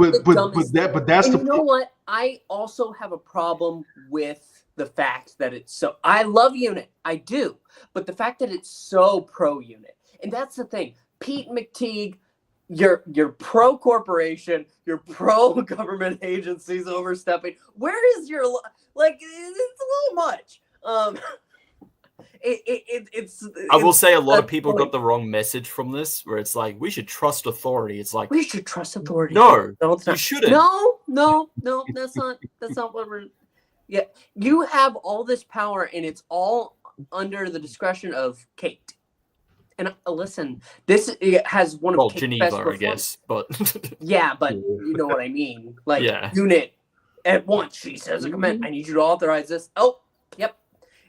that's and you know what? I also have a problem with the fact that it's so. I love Unit, I do, but the fact that it's so pro Unit, and that's the thing. Pete McTeague, you're pro corporation, you're pro government agencies overstepping. Where is your like? It's a little much. I will say a lot of people got the wrong message from this, where it's like we should trust authority. It's like we should trust authority. No, you shouldn't. No, that's not what we're. Yeah, you have all this power, and it's all under the discretion of Kate. And listen, this has one of Kate's Geneva, best I guess, but yeah, but you know what I mean. Like Unit, at once she says a command. I need you to authorize this. Oh, yep.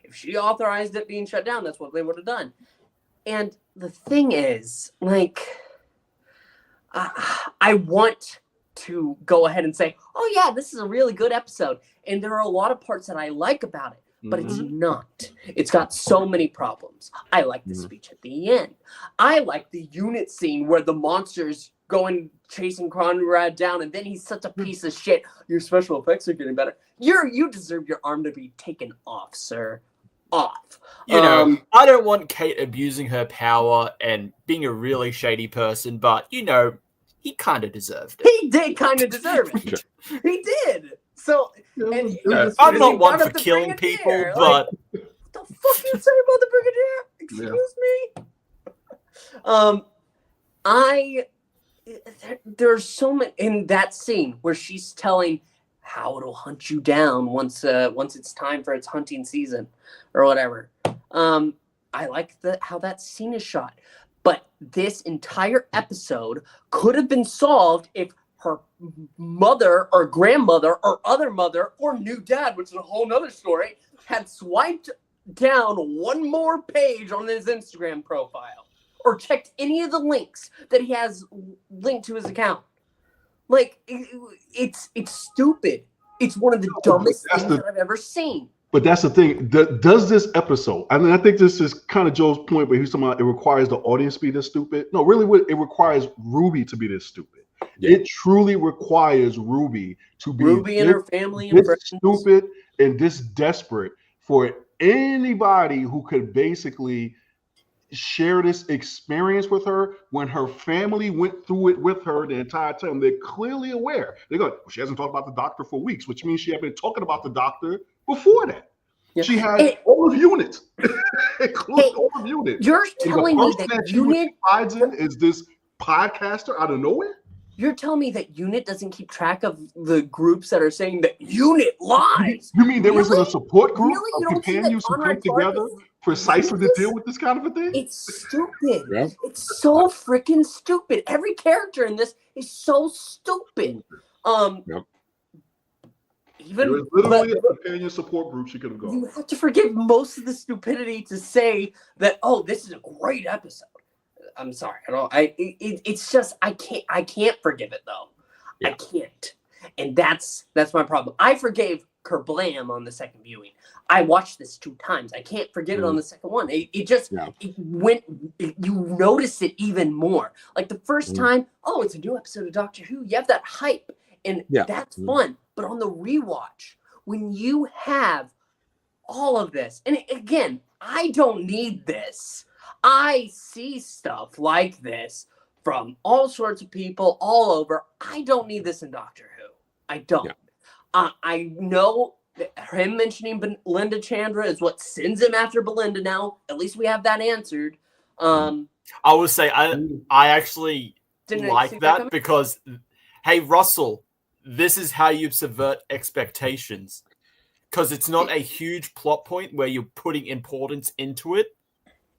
If she authorized it being shut down, that's what they would have done. And the thing is, like, I want to go ahead and say, oh yeah, this is a really good episode, and there are a lot of parts that I like about it. But it's not. It's got so many problems. I like the speech at the end. I like the Unit scene where the monster's going chasing Conrad down, and then he's such a piece of shit. Your special effects are getting better. You deserve your arm to be taken off, sir. Off. You know, I don't want Kate abusing her power and being a really shady person, but you know, he kind of deserved it. He did kind of deserve it. He did. So, and I'm not one for killing people, but what the fuck you say about the Brigadier? Excuse me. There's so many in that scene where she's telling how it'll hunt you down once it's time for its hunting season or whatever. I like how that scene is shot, but this entire episode could have been solved if her mother or grandmother or other mother or new dad, which is a whole nother story, had swiped down one more page on his Instagram profile or checked any of the links that he has linked to his account. Like, it's stupid. It's one of the dumbest things that I've ever seen. But that's the thing. Does this episode, I mean, I think this is kind of Joe's point, but he's talking about it requires the audience to be this stupid. No, really, it requires Ruby to be this stupid. Yeah. It truly requires Ruby to be Ruby and her family and friends. Stupid and this desperate for anybody who could basically share this experience with her when her family went through it with her the entire time. They're clearly aware. They go, well, she hasn't talked about the doctor for weeks, which means she had been talking about the doctor before that. Yeah. She had all of units, including all of units. You're telling me that unit finds in is this podcaster out of nowhere? You're telling me that Unit doesn't keep track of the groups that are saying that Unit lies? You mean there isn't a support group of companions who come together precisely to deal with this kind of a thing? It's stupid. Yeah. It's so freaking stupid. Every character in this is so stupid. Yep. There was literally a companion support group she could have gone. You have to forgive most of the stupidity to say that, oh, this is a great episode. I'm sorry. It's just I can't forgive it though. Yeah. I can't. And that's my problem. I forgave Kerblam on the second viewing. I watched this 2 times. I can't forgive it on the second one. You notice it even more. Like the first time, oh, it's a new episode of Doctor Who. You have that hype and that's fun. But on the rewatch, when you have all of this, and again, I don't need this. I see stuff like this from all sorts of people all over. I don't need this in Doctor Who. I don't. Yeah. I know that him mentioning Belinda Chandra is what sends him after Belinda now. At least we have that answered. I would say I actually like that because, hey, Russell, this is how you subvert expectations. Because it's not a huge plot point where you're putting importance into it.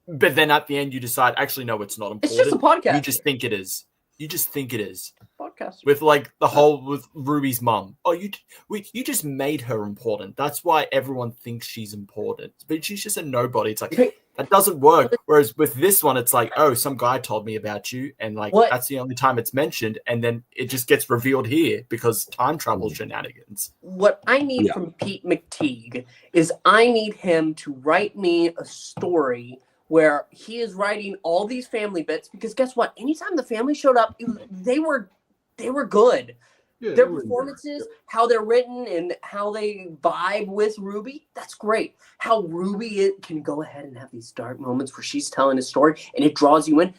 But then at the end, you decide, actually, no, it's not important. It's just a podcast. You just think it is. You just think it is. Podcast. With like the whole with Ruby's mum. Oh, you just made her important. That's why everyone thinks she's important. But she's just a nobody. It's like that doesn't work. Whereas with this one, it's like, oh, some guy told me about you, and like that's the only time it's mentioned, and then it just gets revealed here because time travel shenanigans. What I need from Pete McTeague is I need him to write me a story where he is writing all these family bits, because guess what? Anytime the family showed up, they were good. Yeah, their performances, how they're written, and how they vibe with Ruby, that's great. How Ruby can go ahead and have these dark moments where she's telling a story and it draws you in.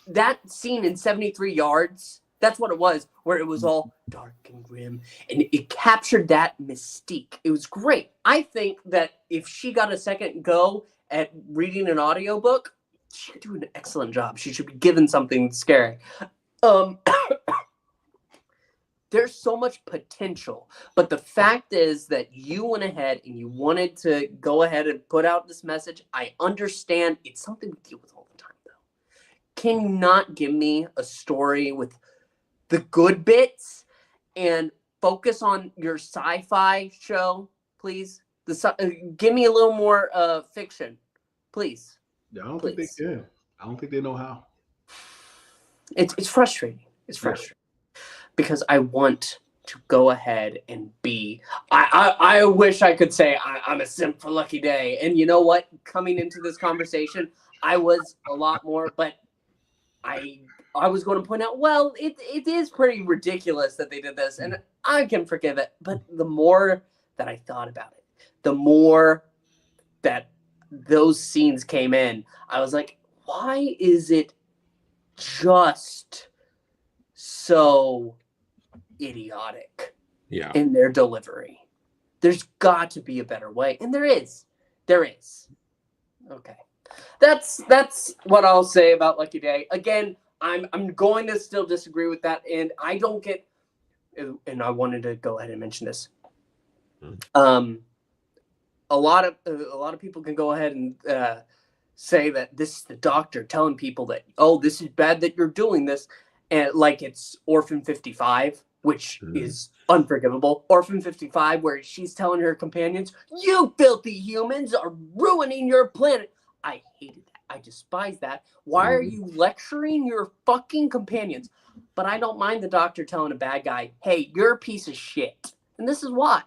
That scene in 73 Yards, that's what it was, where it was all dark and grim, and it captured that mystique. It was great. I think that if she got a second go at reading an audiobook, she could do an excellent job. She should be given something scary. There's so much potential, but the fact is that you went ahead and you wanted to go ahead and put out this message. I understand it's something we deal with all the time, though. Can you not give me a story with the good bits and focus on your sci-fi show, please? Give me a little more fiction, please. Yeah, I don't think they can. I don't think they know how. It's frustrating. It's frustrating because I want to go ahead and be. I wish I could say I'm a simp for Lucky Day, and you know what? Coming into this conversation, I was a lot more, but I was going to point out, well, it is pretty ridiculous that they did this, and I can forgive it. But the more that I thought about it, the more that those scenes came in, I was like, why is it just so idiotic in their delivery? There's got to be a better way. And there is. Okay. That's what I'll say about Lucky Day. Again, I'm going to still disagree with that, and I don't get, and I wanted to go ahead and mention this. A lot of people can go ahead and say that this is the doctor telling people that, oh, this is bad that you're doing this. and like it's Orphan 55, which is unforgivable. Orphan 55, where she's telling her companions, "You filthy humans are ruining your planet." I hated that. I despise that. Why are you lecturing your fucking companions? But I don't mind the Doctor telling a bad guy, "Hey, you're a piece of shit, and this is why.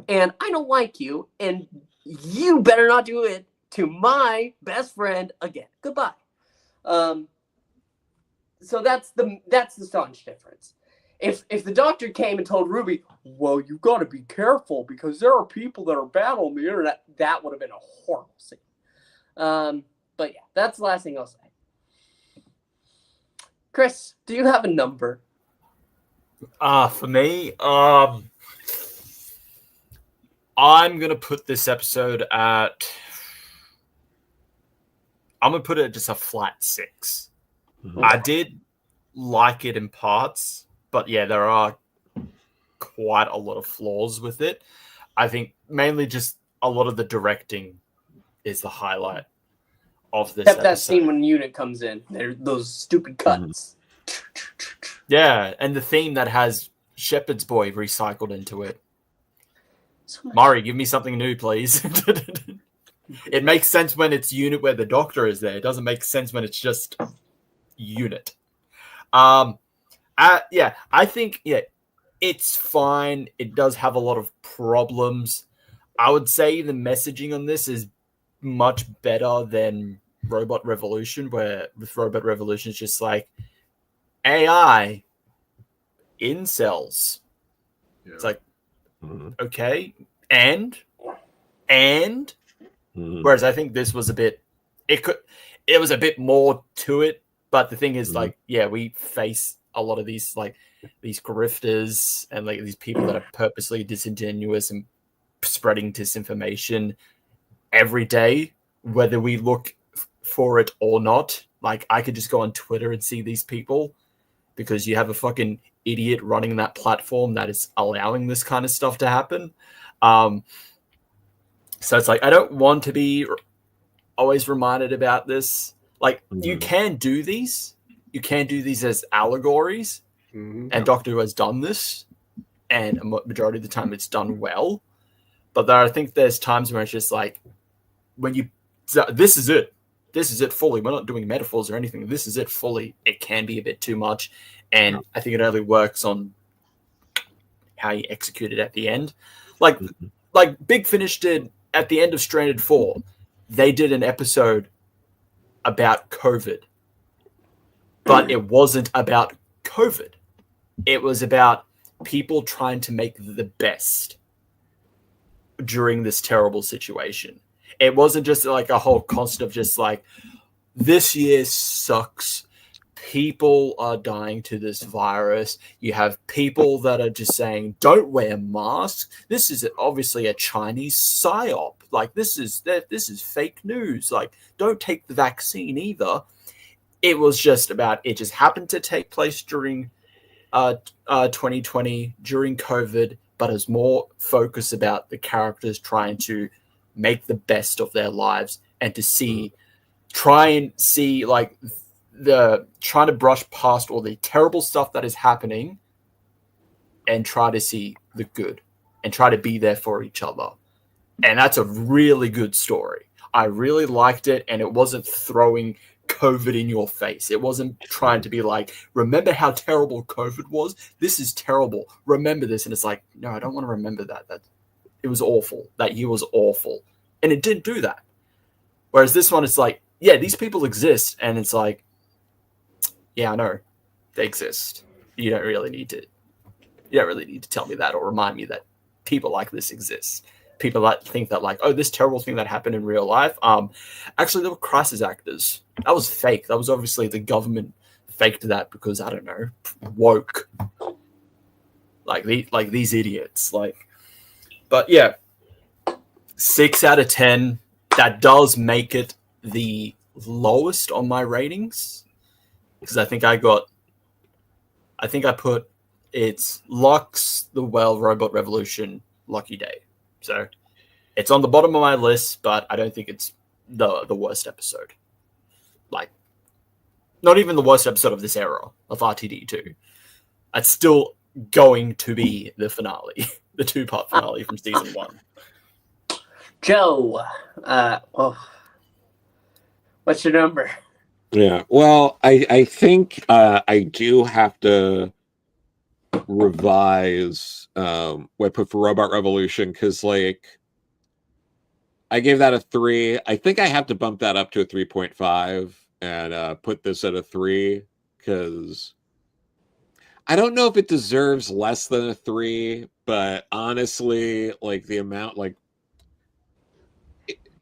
And I don't like you, and you better not do it to my best friend again. Goodbye." So that's the staunch difference. If the Doctor came and told Ruby, "Well, you got to be careful because there are people that are bad on the internet," that would have been a horrible scene. But yeah, that's the last thing I'll say. Chris, do you have a number? For me, I'm gonna put this episode at. I'm gonna put it at just a flat 6. I did like it in parts, but yeah, there are quite a lot of flaws with it. I think mainly just a lot of the directing is the highlight of this episode. That scene when Unit comes in, those stupid cuts. Yeah, and the theme that has Shepherd's Boy recycled into it. Mari, give me something new, please. It makes sense when it's Unit where the Doctor is there. It doesn't make sense when it's just Unit. I think it's fine. It does have a lot of problems. I would say the messaging on this is much better than Robot Revolution, where with Robot Revolution it's just like AI incels. Yeah. It's like okay, and whereas I think this was it was a bit more to it. But the thing is, like, yeah, we face a lot of these grifters and like these people that are purposely disingenuous and spreading disinformation every day, whether we look for it or not. Like, I could just go on Twitter and see these people because you have a fucking idiot running that platform that is allowing this kind of stuff to happen. So it's like, I don't want to be always reminded about this. Like, you can do these. You can do these as allegories. And Doctor Who has done this. And a majority of the time it's done well. But I think there's times where it's just like, this is it. This is it fully. We're not doing metaphors or anything. This is it fully. It can be a bit too much. And I think it only works on how you execute it at the end. Like Big Finish did at the end of Stranded 4. They did an episode about COVID, but it wasn't about COVID. It was about people trying to make the best during this terrible situation. It wasn't just like a whole concept of just like, this year sucks. People are dying to this virus. You have people that are just saying, don't wear masks. This is obviously a Chinese psyop. Like, this is fake news. Like, don't take the vaccine either. It was just about, it just happened to take place during 2020, during COVID, but it's more focus about the characters trying to make the best of their lives and to trying to brush past all the terrible stuff that is happening and try to see the good and try to be there for each other. And that's a really good story. I really liked it, and it wasn't throwing COVID in your face. It wasn't trying to be like, remember how terrible COVID was? This is terrible. Remember this. And it's like, no, I don't want to remember that. It was awful. That year was awful. And it didn't do that. Whereas this one, it's like, yeah, these people exist. And it's like, yeah, I know they exist. You don't really need to tell me that or remind me that people like this exist. People that think that like, oh, this terrible thing that happened in real life. Actually, they were crisis actors. That was fake. That was obviously the government faked that because, I don't know, woke. Like these idiots. But yeah, 6 out of 10. That does make it the lowest on my ratings. Because I think I put it's Lux, The Well, Robot Revolution, Lucky Day. So it's on the bottom of my list, but I don't think it's the worst episode. Like, not even the worst episode of this era of RTD2. It's still going to be the finale, the 2-part finale from season 1. Joe, what's your number? Yeah, well, I think I do have to revise what I put for Robot Revolution, because like I gave that a 3. I think I have to bump that up to a 3.5 and put this at a 3, because I don't know if it deserves less than a 3, but honestly, like the amount, like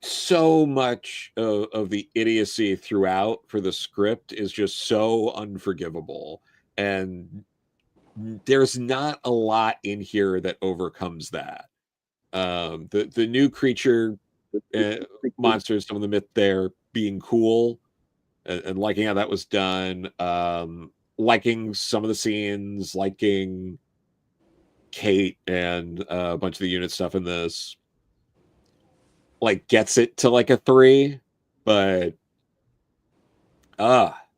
so much of the idiocy throughout for the script is just so unforgivable, and there's not a lot in here that overcomes that. The new creature monsters, some of them there being cool and liking how that was done, liking some of the scenes, liking Kate and a bunch of the unit stuff in this, like gets it to like a 3, but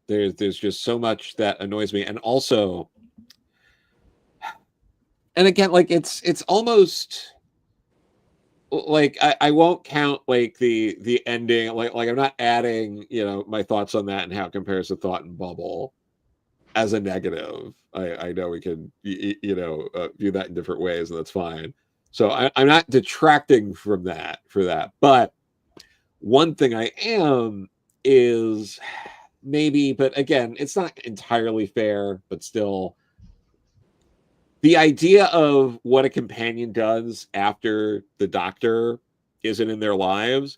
there's just so much that annoys me. And also, and again, like it's almost like I won't count like the ending, like I'm not adding, you know, my thoughts on that and how it compares to Thought and Bubble as a negative. I know we can view that in different ways, and that's fine. So I'm not detracting from that for that. But one thing I am is maybe, but again, it's not entirely fair, but still, the idea of what a companion does after the Doctor isn't in their lives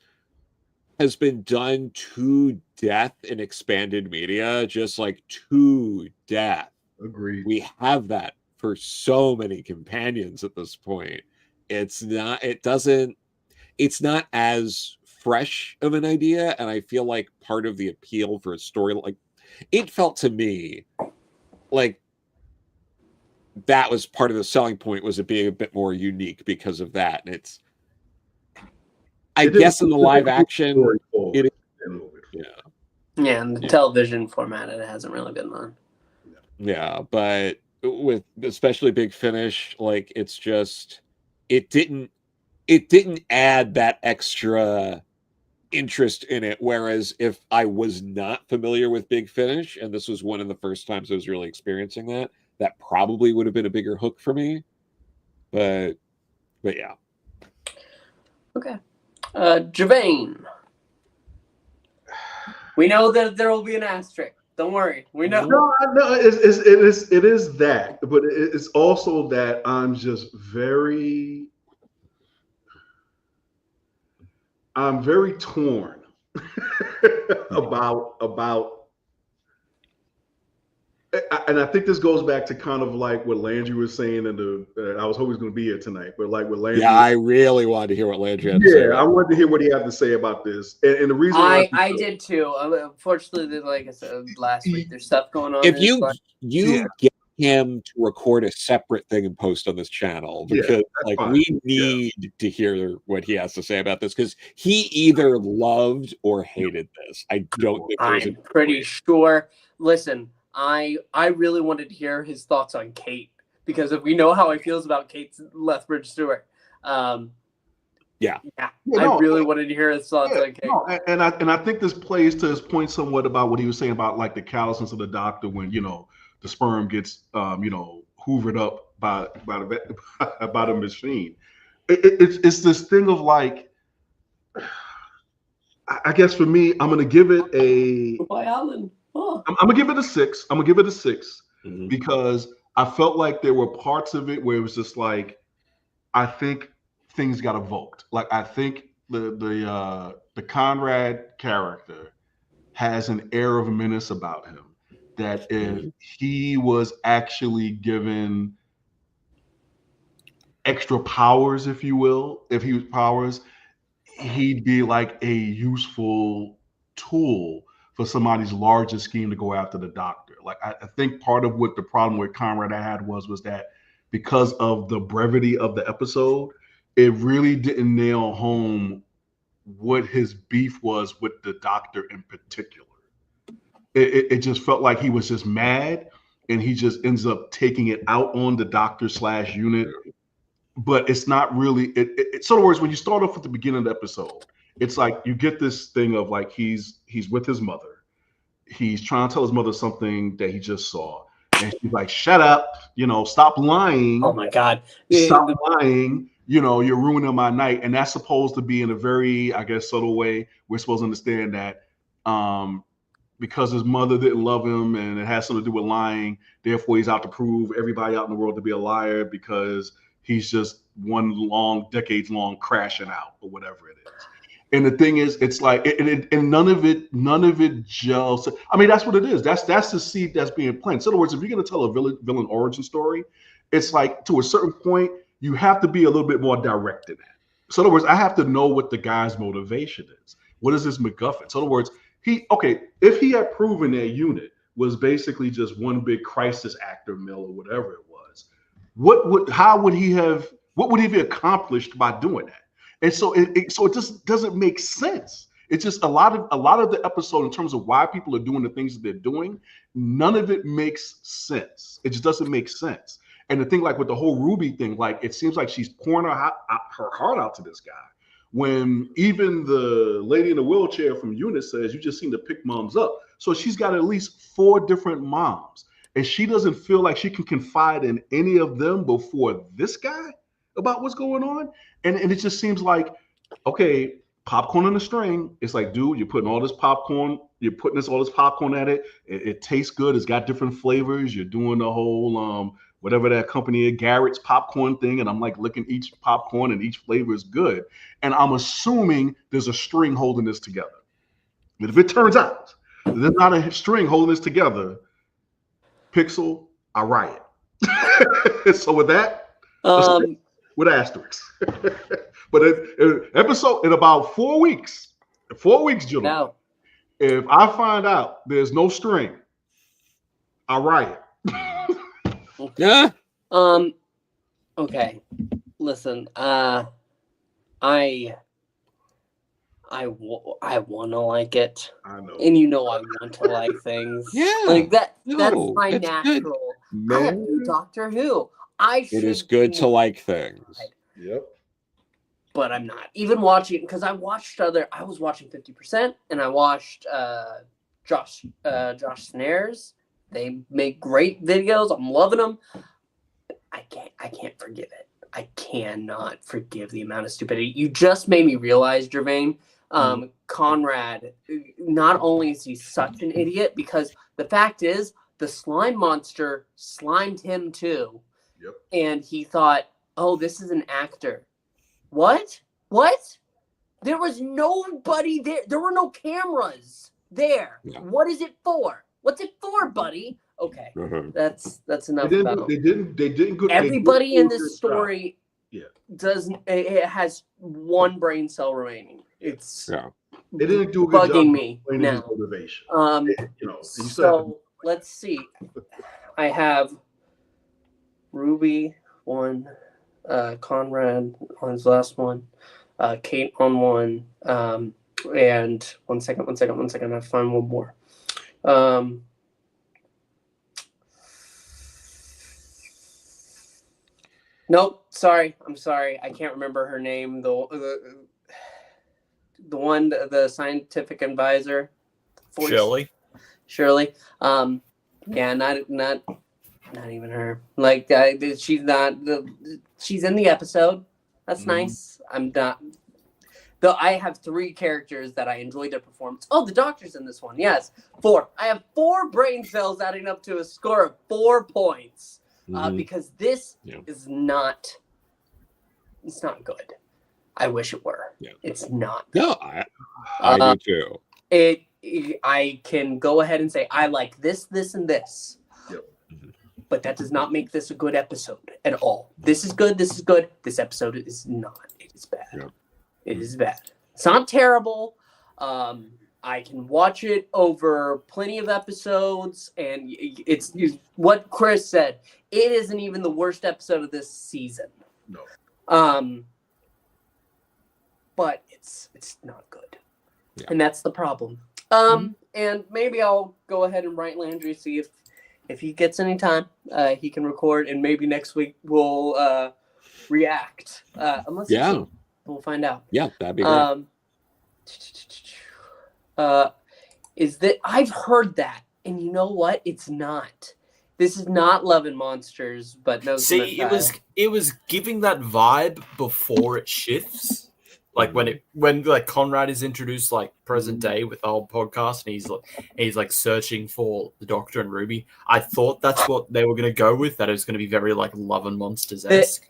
has been done to death in expanded media, just like to death. Agreed. We have that for so many companions at this point. It's not as fresh of an idea, and I feel like part of the appeal for a story, like it felt to me like that was part of the selling point, was it being a bit more unique because of that. And it's, I guess in the live action, it is, yeah, in the television format, it hasn't really been on. Yeah, but with especially Big Finish, like it's just it didn't add that extra interest in it. Whereas if I was not familiar with Big Finish, and this was one of the first times I was really experiencing that, that probably would have been a bigger hook for me. But yeah. Okay. Gevain. We know that there will be an asterisk. Don't worry. We know. No, it is that, but it's also that I'm very torn about, and I think this goes back to kind of like what Landry was saying, and I was hoping he was going to be here tonight, but like what Landry. Yeah, I really wanted to hear what Landry had to say. I wanted to hear what he had to say about this, and the reason I did too. Unfortunately, like I said last week, there's stuff going on. If you get him to record a separate thing and post on this channel, because we need to hear what he has to say about this, because he either loved or hated this. I don't think I'm pretty sure. Listen, I really wanted to hear his thoughts on Kate, because if we know how he feels about Kate Lethbridge Stewart, I really wanted to hear his thoughts on Kate. No, and I think this plays to his point somewhat about what he was saying about like the callousness of the Doctor when the sperm gets hoovered up by the machine. It's this thing of like, I guess for me, I'm gonna give it a. I'm gonna give it a 6. I'm gonna give it a 6 because I felt like there were parts of it where it was just like, I think things got evoked. Like I think the Conrad character has an air of menace about him that if he was actually given extra powers, if you will, if he was powers, he'd be like a useful tool for somebody's larger scheme to go after the Doctor. Like I think part of what the problem with Conrad I had was that because of the brevity of the episode, it really didn't nail home what his beef was with the Doctor in particular. it just felt like he was just mad, and he just ends up taking it out on the doctor / unit. But it's not really. So in other words, when you start off at the beginning of the episode, it's like you get this thing of like he's with his mother. He's trying to tell his mother something that he just saw, and she's like, "Shut up! Stop lying." Oh my God! Stop lying. You're ruining my night. And that's supposed to be in a very, I guess, subtle way. We're supposed to understand that because his mother didn't love him and it has something to do with lying, therefore he's out to prove everybody out in the world to be a liar because he's just decades long crashing out or whatever it is. And the thing is, it's like, and none of it gels. I mean, that's what it is. That's the seed that's being planted. So in other words, if you're going to tell a villain origin story, it's like to a certain point, you have to be a little bit more direct in that. So in other words, I have to know what the guy's motivation is. What is this MacGuffin? So in other words, if he had proven that unit was basically just one big crisis actor mill or whatever it was, what would he have accomplished by doing that? And so it just doesn't make sense. It's just a lot of the episode in terms of why people are doing the things that they're doing, none of it makes sense. It just doesn't make sense. And the thing, like with the whole Ruby thing, like it seems like she's pouring her heart out to this guy. When even the lady in the wheelchair from Unit says, you just seem to pick moms up. So she's got at least 4 different moms. And she doesn't feel like she can confide in any of them before this guy about what's going on. And it just seems like, okay, popcorn on a string. It's like, dude, you're putting all this popcorn, all this popcorn at it. It tastes good. It's got different flavors. You're doing the whole whatever that company is, Garrett's popcorn thing, and I'm like licking each popcorn and each flavor is good. And I'm assuming there's a string holding this together. But if it turns out there's not a string holding this together, Pixel, I riot. So with that, with asterisks. But episode in about 4 weeks, gentlemen, No. if I find out there's no string, I riot. Yeah. Okay. Listen. I want to like it. I know. And I want to like things. Yeah. Like that. No, that's my it's natural. good. I have new Doctor Who. It is good to like things. Yep. But I'm not even watching because I was watching 50% and I watched Josh Snares. They make great videos. I'm loving them. I can't forgive it. I cannot forgive the amount of stupidity. You just made me realize, Gevain, Conrad, not only is he such an idiot, because the fact is the slime monster slimed him too. Yep. And he thought, oh, this is an actor. What? There was nobody there. There were no cameras there. Yeah. What is it for? What's it for, buddy? Okay, that's enough about it. They didn't. Everybody in this story, it has one brain cell remaining. It's they didn't do a good bugging job me now. Motivation. So let's see. I have Ruby on Conrad on his last one, Kate on one, and one second. I have to find one more. Nope. Sorry. I'm sorry. I can't remember her name. The one, the scientific advisor. Shirley. Yeah, not even her. Like she's not. She's in the episode. That's nice. I'm not. Though I have 3 characters that I enjoyed their performance. Oh, the doctor's in this one. Yes, 4. I have 4 brain cells adding up to a score of 4 points. Because this is not. It's not good. I wish it were. Yeah. It's not. No, I do too. I can go ahead and say I like this, and this. Yep. But that does not make this a good episode at all. This is good. This episode is not. It is bad. Yep. It is bad. It's not terrible. I can watch it over plenty of episodes, and it's what Chris said. It isn't even the worst episode of this season. No. But it's not good, and that's the problem. And maybe I'll go ahead and write Landry, see if he gets any time, he can record, and maybe next week we'll react. Unless we'll find out. Yeah, that'd be great. Is that I've heard that, and you know what? It's not. This is not Love and Monsters, but no. See, it was giving that vibe before it shifts. Like when Conrad is introduced like present day with the whole podcast, and he's like searching for the Doctor and Ruby. I thought that's what they were going to go with. That it was going to be very like Love and Monsters-esque.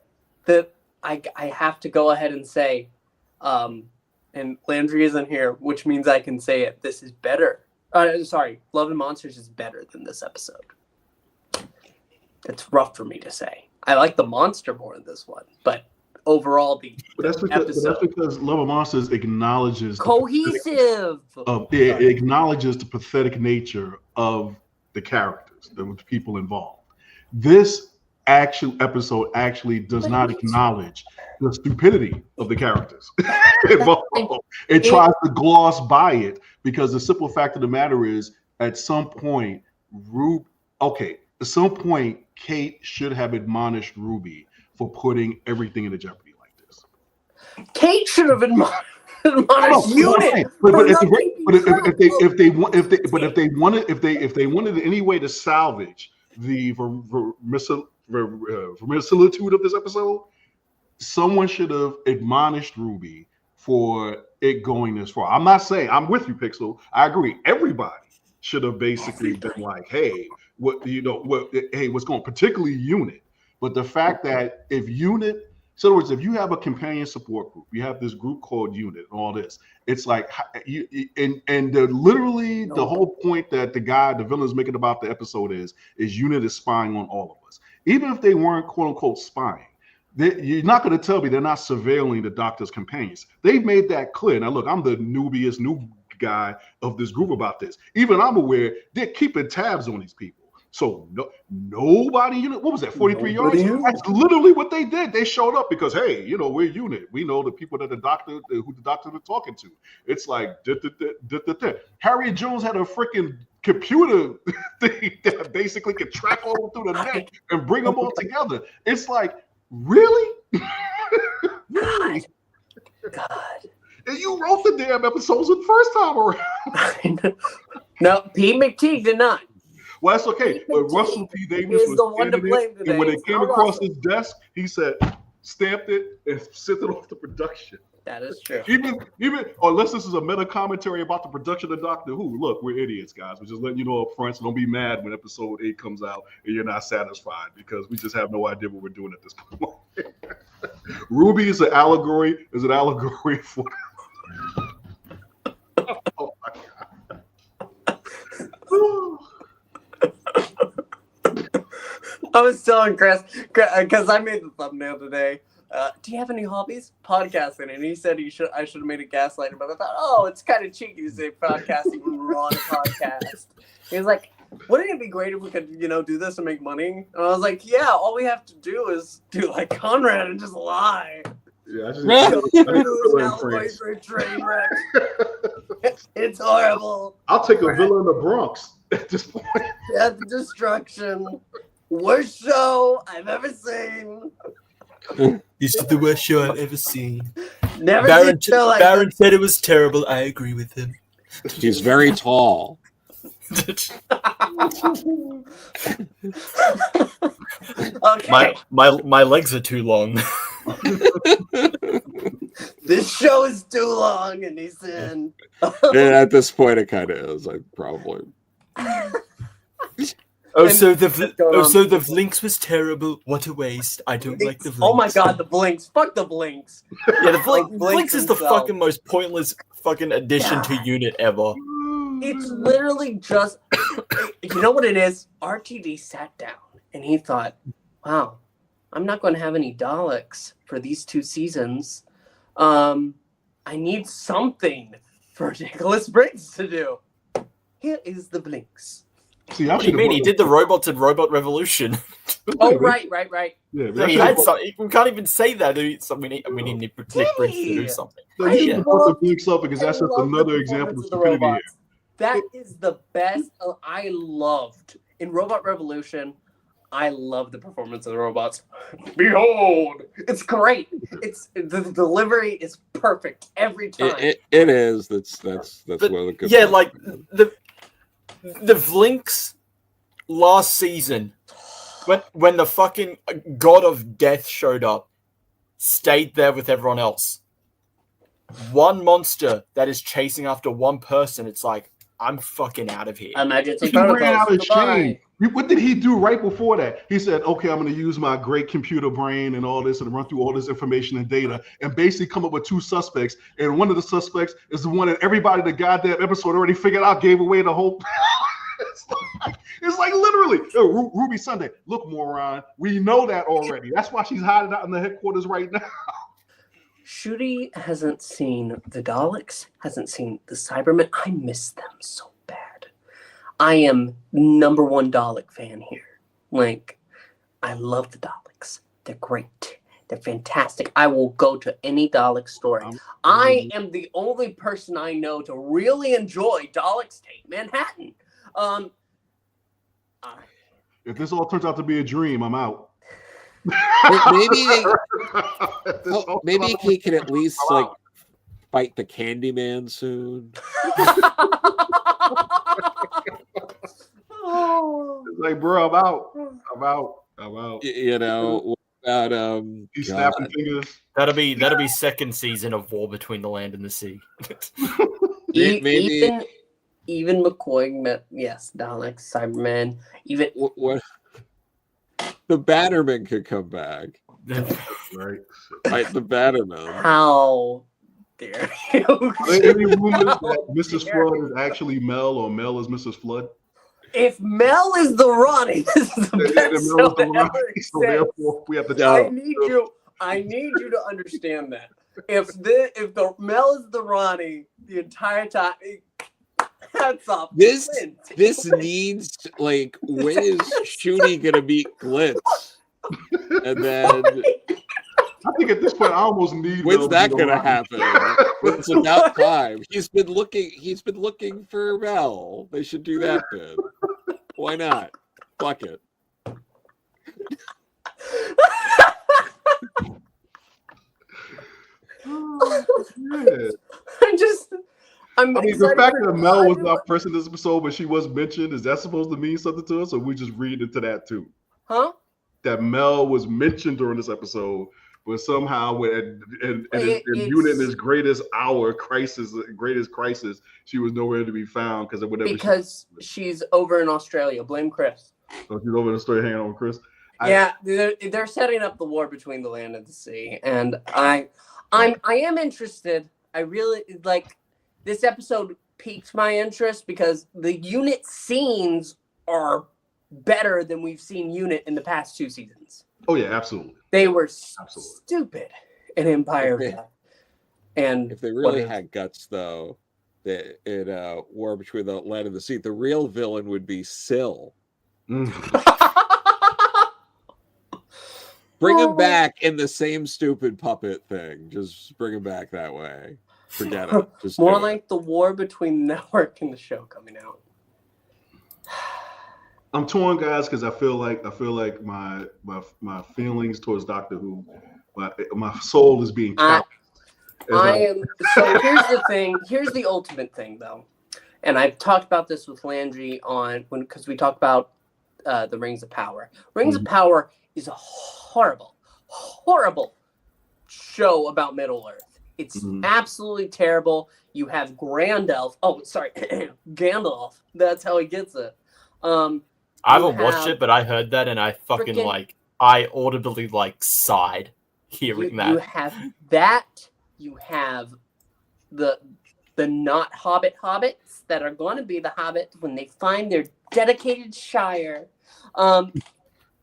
I have to go ahead and say, and Landry isn't here, which means I can say it. This is better. Sorry, Love and Monsters is better than this episode. It's rough for me to say. I like the monster more in this one, but overall, that's because Love and Monsters acknowledges cohesive. It acknowledges the pathetic nature of the characters, the people involved. This actual episode actually does not acknowledge the stupidity of the characters involved. It tries to gloss by it because the simple fact of the matter is, at some point, Kate should have admonished Ruby for putting everything into jeopardy like this. Kate should have admonished Unit. If they wanted any way to salvage the verisimilitude of this episode, someone should have admonished Ruby for it going this far. I'm not saying I'm with you, Pixel. I agree. Everybody should have basically been like, hey, what's going, particularly Unit. But the fact that if Unit, in other words, if you have a companion support group, you have this group called Unit and all this, it's like, literally the whole point that the villain's making about the episode is Unit is spying on all of us. Even if they weren't quote unquote spying, you're not going to tell me they're not surveilling the Doctor's companions. They've made that clear. Now, look, I'm the noob guy of this group about this. Even I'm aware they're keeping tabs on these people. So nobody, what was that, 43 yards? That's literally what they did. They showed up because, hey, we're Unit. We know the people that who the Doctor was talking to. It's like, Harriet Jones had a freaking computer thing that basically could track all them through the net and bring them all together. It's like, really? God. And you wrote the damn episodes the first time around. No, P. McTeague did not. Well, that's okay. But Russell T. Davies was the one to blame today. And when it came across his desk, he said, stamped it and sent it off to production. That is true. Even unless this is a meta commentary about the production of Doctor Who. Look, we're idiots, guys. We're just letting you know up front, so don't be mad when episode 8 comes out and you're not satisfied, because we just have no idea what we're doing at this point. Ruby is an allegory. For oh my God. I was telling Chris, because I made the thumbnail today. Do you have any hobbies? Podcasting. And he said I should have made a gaslighter, but I thought, it's kind of cheeky to say podcasting when we're on a podcast. He was like, wouldn't it be great if we could, do this and make money? And I was like, yeah, all we have to do is do like Conrad and just lie. Yeah, it's horrible. I'll take a villa in the Bronx at this point. Death, destruction. Worst show I've ever seen. This is the worst show I've ever seen. Baron said it was terrible. I agree with him. He's very tall. Okay. My legs are too long. This show is too long, and he's in. And at this point, it kind of is. Like, probably. So the Blinks was terrible. What a waste. I don't like the Blinks. Oh my God, the Blinks. Fuck the Blinks. Yeah, the Blinks is the fucking most pointless fucking addition to Unit ever. It's literally just, you know what it is? RTD sat down and he thought, wow, I'm not going to have any Daleks for these 2 seasons. I need something for Nicholas Briggs to do. Here is the Blinks. See, what do you mean? He did the robots in Robot Revolution. Oh, right. Yeah, he had some. We can't even say that. We need Nick Briggs to do something. So you should put the Blinks up because that's just another example of stupidity here. That is the best. I loved in Robot Revolution. I love the performance of the robots. Behold, it's great. It's the delivery is perfect every time. It is. That's one of the good. Yeah, like the Vlinks last season, when the fucking God of Death showed up, stayed there with everyone else. One monster that is chasing after one person. It's like, I'm fucking out of here. Emergency He ran protocols. out of Goodbye. shame. What did he do right before that? He said, okay, I'm going to use my great computer brain and all this and run through all this information and data and basically come up with two suspects. And one of the suspects is the one that everybody in the goddamn episode already figured out gave away the whole... it's like literally, Ruby Sunday, look, moron, we know that already. That's why she's hiding out in the headquarters right now. Shooty hasn't seen the Daleks, hasn't seen the Cybermen. I miss them so bad. I am #1 Dalek fan here. Like, I love the Daleks. They're great. They're fantastic. I will go to any Dalek story. I am the only person I know to really enjoy Daleks Take Manhattan. If this all turns out to be a dream, I'm out. Maybe he can at least like fight the Candyman soon. It's like, bro, I'm out. You know, what about he's snapping fingers. That'll be second season of War Between the Land and the Sea. Maybe even McCoy, yes, Daleks, Cybermen, even what the Batterman could come back. Right. Fight the Batterman. How dare you? Any rumors that Mrs. Flood is actually Mel or Mel is Mrs. Flood? If Mel is the Ronnie, this is the best show that ever exists. So therefore, we have to. I need you to understand that. If the Mel is the Ronnie the entire time, that's off. This needs, like, when is Shooty gonna meet Glitz? And then I think at this point I almost need. When's that gonna happen? It's about time. He's been looking for Mel. They should do that then. Why not? Fuck it. I mean, the fact that Mel was not present in this episode, but she was mentioned, is that supposed to mean something to us, or we just read into that too? Huh? That Mel was mentioned during this episode, but somehow in Unit in his greatest crisis, she was nowhere to be found because she's over in Australia. Blame Chris. So she's over in Australia hanging out with Chris. They're setting up the war between the land and the sea, and I am interested. I really like this episode. Piqued my interest because the Unit scenes are better than we've seen Unit in the past 2 seasons. Oh yeah, absolutely. They were stupid in Empire of Death. And if they really had guts, though, in War Between the Land and the Sea, the real villain would be Syl. Bring him back in the same stupid puppet thing. Just bring him back that way. Forget it. Just more like the war between the network and the show coming out. I'm torn, guys, because I feel like my feelings towards Doctor Who, my soul is being callous. So here's the thing. Here's the ultimate thing, though, and I've talked about this with Landry because we talked about the Rings of Power. Rings of Power is a horrible show about Middle Earth. It's absolutely terrible. You have Gandalf. That's how he gets it. I haven't watched it, but I heard that and I fucking I audibly sighed hearing that. You have that. You have the not hobbits that are going to be the hobbits when they find their dedicated shire. And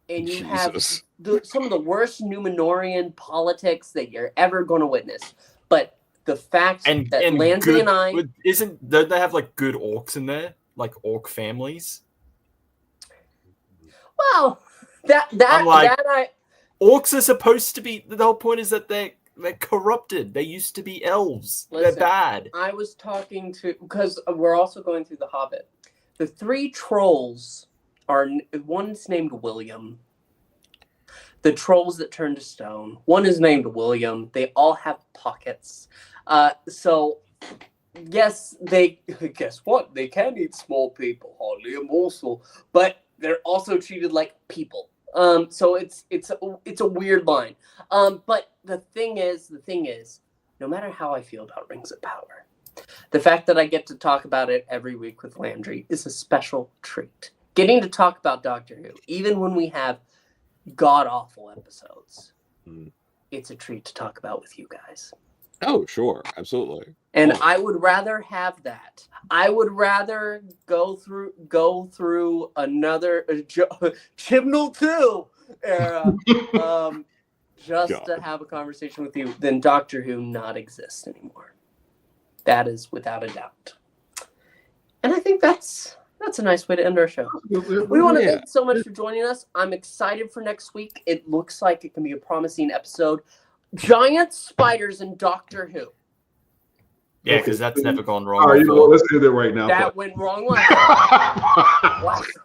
you have some of the worst Numenorian politics that you're ever going to witness. But the fact that Landry and I... Don't they have good orcs in there? Like orc families? Well, orcs are supposed to be... The whole point is that they're they're corrupted. They used to be elves. Listen, they're bad. I was talking to, because we're also going through The Hobbit. The 3 trolls are, one's named William. The trolls that turn to stone. One is named William. They all have pockets. So, yes, guess what? They can eat small people, hardly a morsel, but they're also treated like people. So it's a weird line. But the thing is, no matter how I feel about Rings of Power, the fact that I get to talk about it every week with Landry is a special treat. Getting to talk about Doctor Who, even when we have god-awful episodes, it's a treat to talk about with you guys. Oh, sure. Absolutely. And I would rather have that. I would rather go through another Chibnall 2 era just to have a conversation with you than Doctor Who not exist anymore. That is without a doubt. And I think that's a nice way to end our show. We want to thank you so much for joining us. I'm excited for next week. It looks like it can be a promising episode. Giant spiders in Doctor Who. Yeah, because that's never gone wrong. All right, let's end it right now. That went wrong last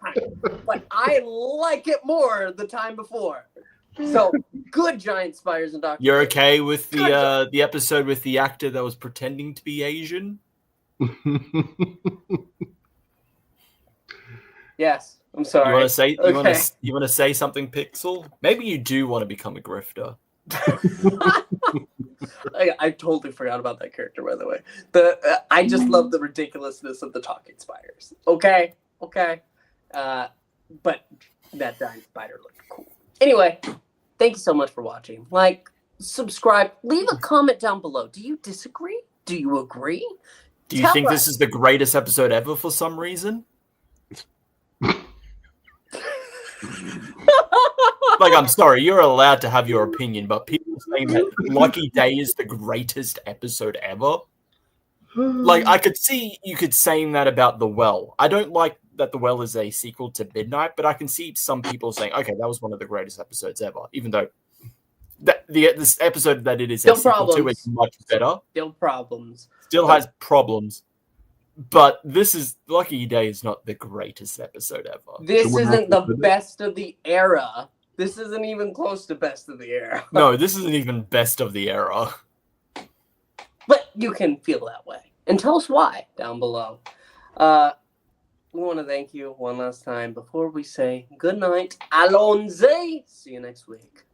time. But I like it more the time before. So, good giant spiders in Doctor Who. You're okay with the episode with the actor that was pretending to be Asian? Yes, I'm sorry. You want to say something, Pixel? Maybe you do want to become a grifter. I totally forgot about that character, by the way. I just love the ridiculousness of the talking spiders. Okay. But that giant spider looked cool. Anyway, thank you so much for watching. Like, subscribe, leave a comment down below. Do you disagree? Do you agree? Do you think this is the greatest episode ever for some reason? Like, I'm sorry, you're allowed to have your opinion, but people saying that Lucky Day is the greatest episode ever. Like, I could see you could saying that about The Well. I don't like that The Well is a sequel to Midnight, but I can see some people saying, okay, that was one of the greatest episodes ever, even though this episode that it is a sequel to is much better. Still problems. Still has problems. But Lucky Day is not the greatest episode ever. This isn't the best of the era. This isn't even close to best of the era. No, this isn't even best of the era. But you can feel that way. And tell us why down below. We want to thank you one last time before we say good night. Allons-y. See you next week.